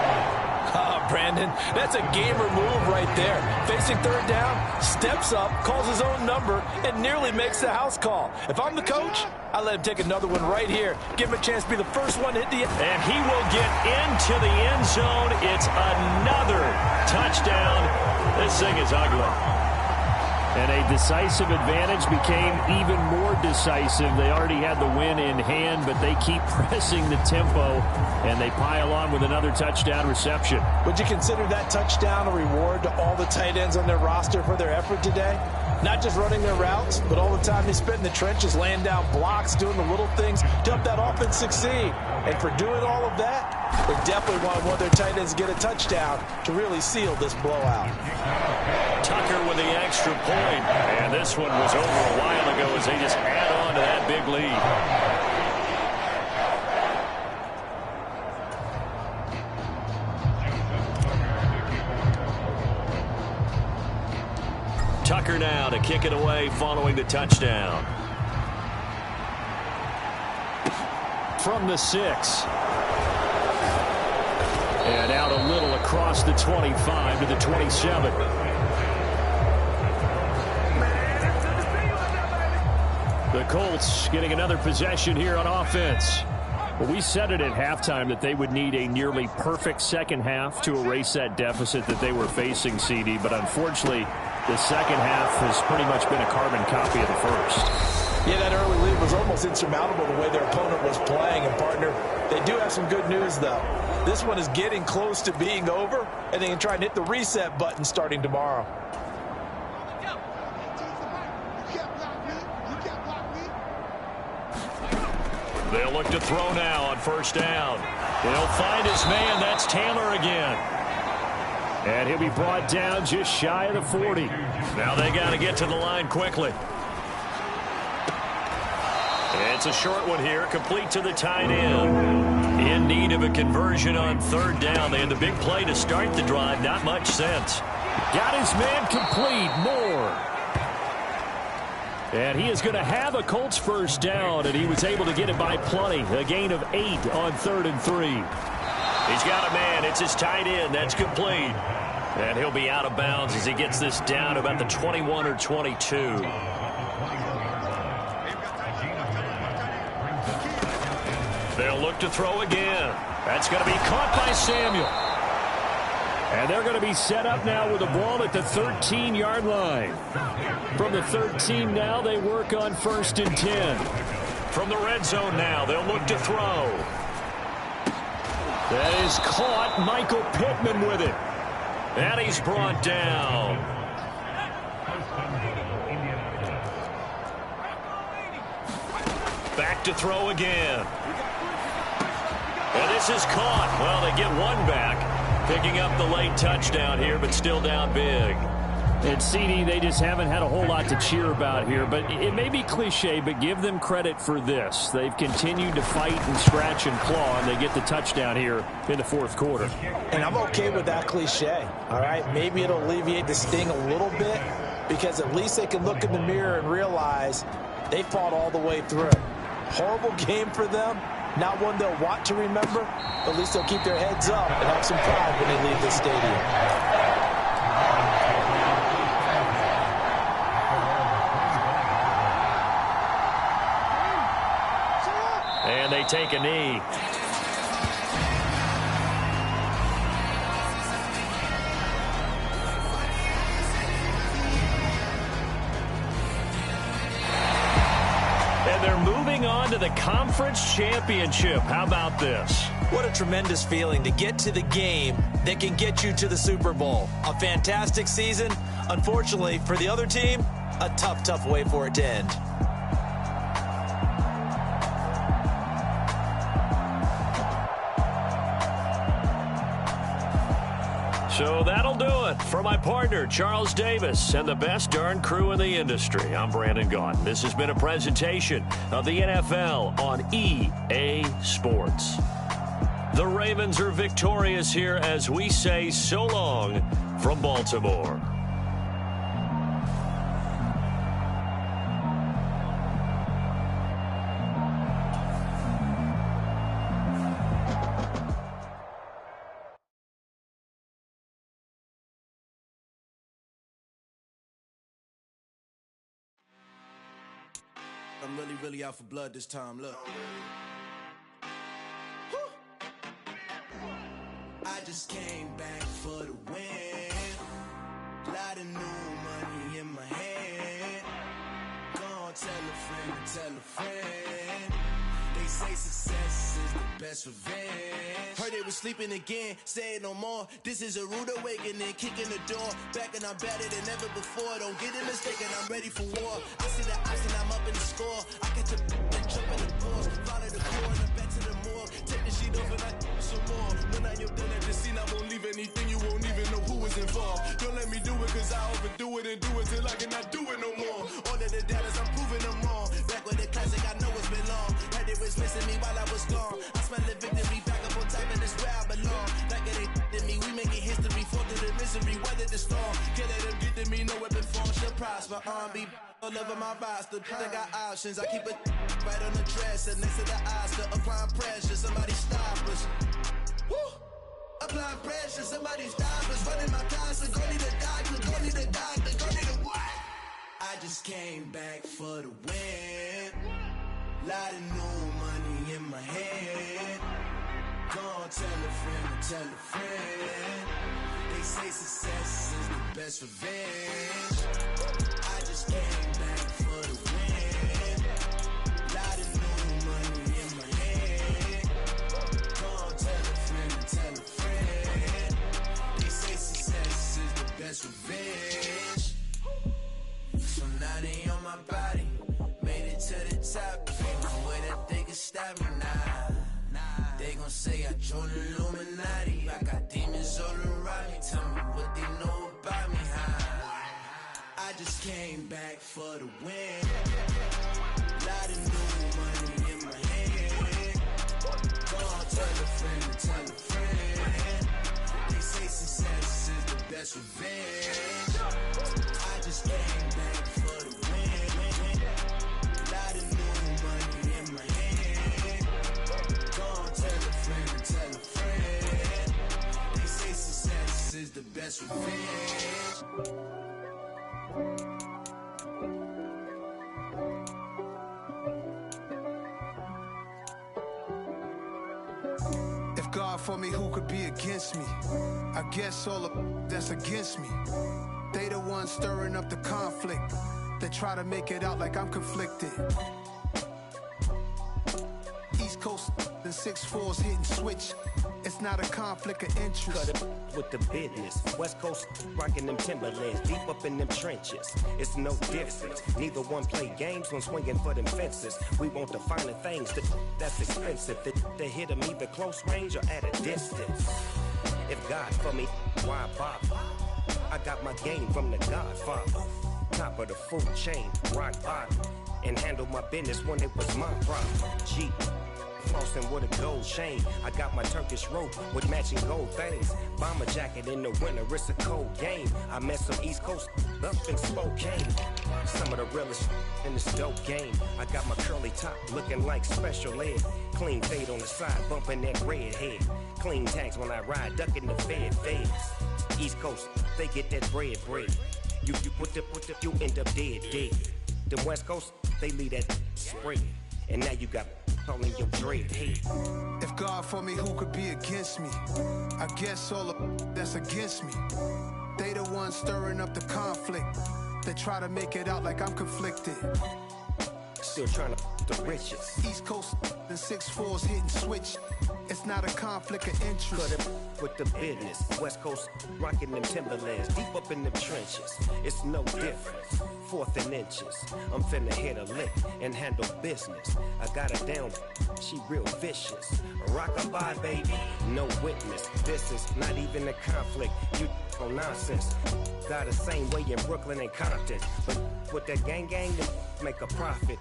Brandon, that's a gamer move right there. Facing 3rd down, steps up, calls his own number, and nearly makes the house call. If I'm the coach, I let him take another one right here. Give him a chance to be the first one to hit the end. And he will get into the end zone. It's another touchdown. This thing is ugly. And a decisive advantage became even more decisive. They already had the win in hand, but they keep pressing the tempo, and they pile on with another touchdown reception. Would you consider that touchdown a reward to all the tight ends on their roster for their effort today? Not just running their routes, but all the time they spent in the trenches, laying down blocks, doing the little things to help that offense succeed. And for doing all of that, they definitely want one of their tight ends to get a touchdown to really seal this blowout. Tucker with the extra point. And this one was over a while ago as they just add on to that big lead. Tucker now to kick it away following the touchdown. From the 6. And out a little across the 25 to the 27. The Colts getting another possession here on offense. Well, we said it at halftime that they would need a nearly perfect second half to erase that deficit that they were facing, CD. But unfortunately, the second half has pretty much been a carbon copy of the first. Yeah, that early lead was almost insurmountable the way their opponent was playing. And, partner, they do have some good news, though. This one is getting close to being over, and they can try and hit the reset button starting tomorrow. They'll look to throw now on first down. They'll find his man. That's Taylor again. And he'll be brought down just shy of the 40. Now they got to get to the line quickly. It's a short one here, complete to the tight end. In need of a conversion on 3rd down. They had the big play to start the drive. Not much sense. Got his man complete. Moore. And he is going to have a Colts first down, and he was able to get it by plenty. A gain of 8 on 3rd and 3. He's got a man. It's his tight end. That's complete. And he'll be out of bounds as he gets this down to about the 21 or 22. They'll look to throw again. That's going to be caught by Samuel. And they're going to be set up now with the ball at the 13-yard line. From the 13 now, they work on 1st and 10. From the red zone now, they'll look to throw. That is caught. Michael Pittman with it. And he's brought down. Back to throw again. And this is caught. Well, they get one back. Picking up the late touchdown here, but still down big. And CD, they just haven't had a whole lot to cheer about here. But it may be cliche, but give them credit for this. They've continued to fight and scratch and claw, and they get the touchdown here in the 4th quarter. And I'm okay with that cliche, all right? Maybe it'll alleviate the sting a little bit because at least they can look in the mirror and realize they fought all the way through. Horrible game for them. Not one they'll want to remember, but at least they'll keep their heads up and have some pride when they leave the stadium. And they take a knee. And they're moving on to the conference championship. How about this? What a tremendous feeling to get to the game that can get you to the Super Bowl. A fantastic season. Unfortunately, for the other team, a tough way for it to end. So that'll do it for my partner, Charles Davis, and the best darn crew in the industry. I'm Brandon Gaudin. This has been a presentation of the NFL on EA Sports. The Ravens are victorious here as we say so long from Baltimore. I'm really out for blood this time, look. I just came back for the win. Lot of new money in my hand. Gonna tell a friend. They say success is the best revenge. Heard they was sleeping again, say it no more. This is a rude awakening, kicking the door. Back and I'm better than ever before. Don't get it mistaken, I'm ready for war. I see the option, I'm up in the score. I catch a and jump in the pause. Follow the core and back to the morgue. Take the sheet off and I some more. When I am done at the scene, I won't leave anything. You won't even know who was involved. Don't let me do it, cause I overdo it and do it till I cannot do it no more. All of the doubters, I'm proving them wrong. Back with the classic, I know it's been long. Heard they was missing me while I was gone. I smell the victory back up on top, and it's where I belong. Like it ain't to me, we making history. Fall through the misery, weather the storm. Can't let them get to me, no weapon form shall prosper. R&B all over my roster. I got options, I keep it right on the dresser. Next to the Oscar, applying pressure. Somebody stop us. Woo! Applying pressure, somebody stop us. Running my constant, go need a doctor, go need a doctor, go need a what? I just came back for the win. Lot of new money in my hand. Gonna tell a friend. They say success is the best revenge. I just came back for the win. Lot of new money in my hand. Gonna tell a friend. They say success is the best revenge. So now they on my body. Made it to the top. Ain't no way that they can stop me now. They gon' say I joined the Illuminati. I got demons all around me. Tell me what they know about me, I just came back for the win. Lot of new money in my hand. Gonna tell a friend. They say success is the best revenge. I just came back for the win. best revenge. If God for me, who could be against me? I guess all of that's against me. They the ones stirring up the conflict. They try to make it out like I'm conflicted. East Coast and 6'4's hitting switch. It's not a conflict of interest. Cut it with the business. West Coast rocking them Timberlands, deep up in them trenches. It's no difference. Neither one play games when swinging for them fences. We want the finer things that's expensive. They hit them either close range or at a distance. If God for me, why bother? I got my game from the Godfather. Top of the food chain, rock bottom. And handle my business when it was my problem. G. Flossing with a gold chain. I got my Turkish rope with matching gold things. Bomber jacket in the winter, it's a cold game. I met some East Coast up in Spokane. Some of the realest in this dope game. I got my curly top looking like special ed. Clean fade on the side, bumping that red head. Clean tags when I ride, ducking the feds. East Coast, they get that bread. You you end up dead. Them West Coast, they leave that spread. And now you got calling your dread head. If God for me, who could be against me? I guess all of that's against me. They the ones stirring up the conflict. They try to make it out like I'm conflicted. Still trying to the riches. East Coast and 6'4's hitting switch. It's not a conflict of interest. Cut it with the business. West Coast rocking them Timberlands, deep up in them trenches. It's no difference. 4th and inches. I'm finna hit a lick and handle business. I got her down, she real vicious. Rockabye, baby, no witness. This is not even a conflict. You on nonsense. Got the same way in Brooklyn and Compton. But with that gang, make a profit.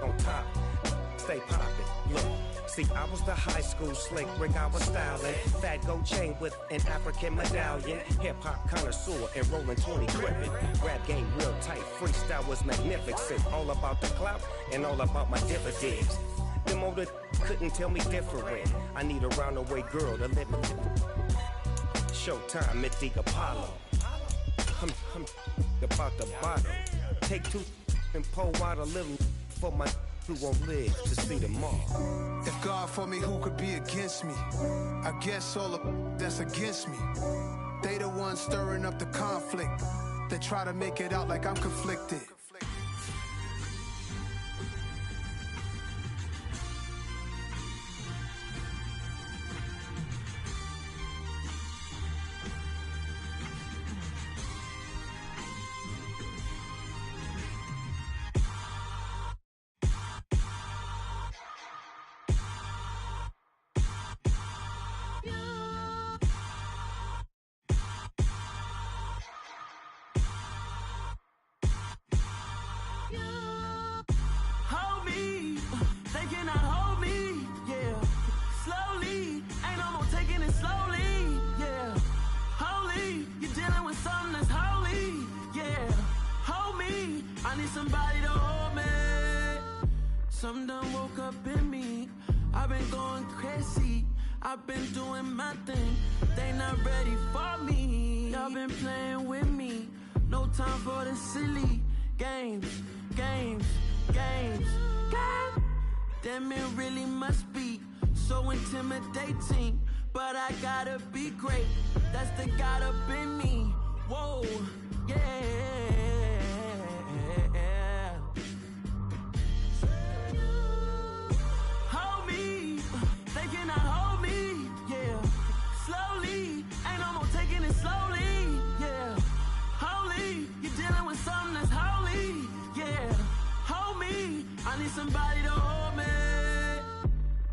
On top, stay poppin'. Look. See, I was the high school slick Rick, I was styling. Fat gold chain with an African medallion. Hip-hop connoisseur and rolling 20 gripping. Rap game real tight, freestyle was magnificent. All about the clout and all about my dividends. Them older couldn't tell me different. I need a roundaway girl to live in. Showtime at the Apollo. I'm about the bottom. Take 2 and pour out a little for my who won't live to see tomorrow. If God for me, who could be against me? I guess all of that's against me. They the ones stirring up the conflict. They try to make it out like I'm conflicted. Something done woke up in me. I've been going crazy. I've been doing my thing. They not ready for me. Y'all been playing with me. No time for the silly games. Damn, it really must be so intimidating. But I gotta be great. That's the God up in me. Whoa, yeah. Somebody to hold me.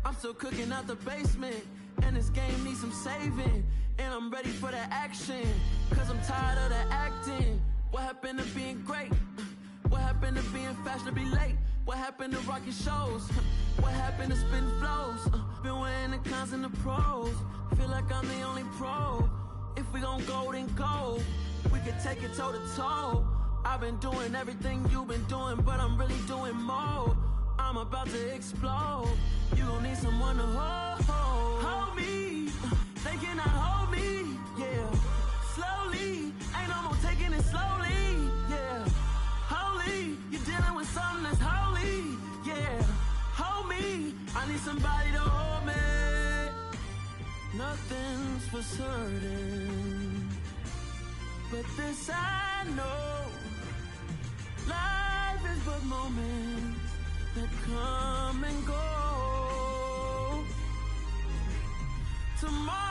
I'm still cooking out the basement, and this game needs some saving. And I'm ready for the action, cause I'm tired of the acting. What happened to being great? What happened to being fashionably late? What happened to rocking shows? What happened to spitting flows? Been weighing the cons and the pros. Feel like I'm the only pro. If we gon' go, then go. We could take it toe to toe. I've been doing everything you've been doing, but I'm really doing more. I'm about to explode. You gon' need someone to hold me. They cannot hold me, yeah. Slow for certain, but this I know, life is but moments that come and go. Tomorrow